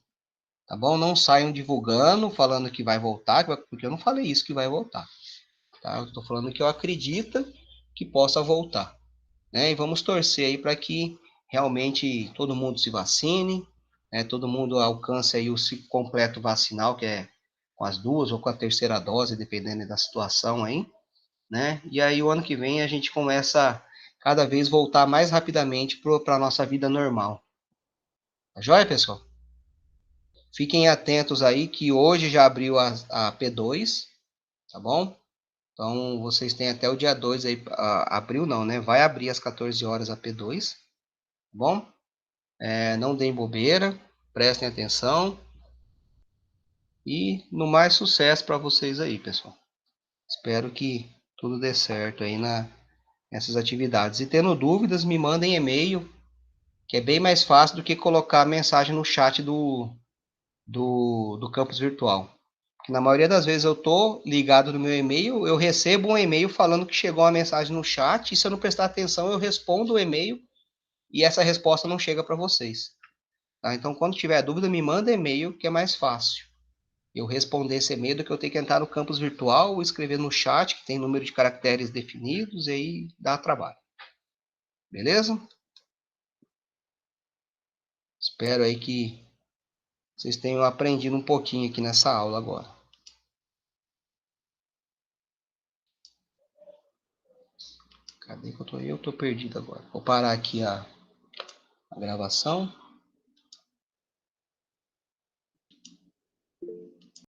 tá bom? Não saiam divulgando, falando que vai voltar, porque eu não falei isso que vai voltar, tá? Eu estou falando que eu acredito que possa voltar, né? E vamos torcer aí para que realmente todo mundo se vacine, né? Todo mundo alcance aí o ciclo completo vacinal, que é com as 2 ou com a terceira dose, dependendo da situação aí, né? E aí o ano que vem a gente começa a cada vez voltar mais rapidamente para a nossa vida normal. Tá joia, pessoal? Fiquem atentos aí que hoje já abriu a P2, tá bom? Então vocês têm até o dia 2 aí, abriu não, né? Vai abrir às 14 horas a P2, tá bom? Não deem bobeira, prestem atenção e no mais sucesso para vocês aí, pessoal. Espero que tudo dê certo aí nessas atividades. E tendo dúvidas, me mandem e-mail, que é bem mais fácil do que colocar a mensagem no chat do campus virtual. Porque na maioria das vezes eu tô ligado no meu e-mail, eu recebo um e-mail falando que chegou uma mensagem no chat, e se eu não prestar atenção, eu respondo o e-mail e essa resposta não chega para vocês. Tá? Então, quando tiver dúvida, me manda e-mail, que é mais fácil eu responder esse e-mail do que eu ter que entrar no campus virtual ou escrever no chat, que tem número de caracteres definidos, e aí dá trabalho. Beleza? Espero aí que vocês tenham aprendido um pouquinho aqui nessa aula agora. Cadê que eu tô? Eu tô perdido agora. Vou parar aqui a gravação.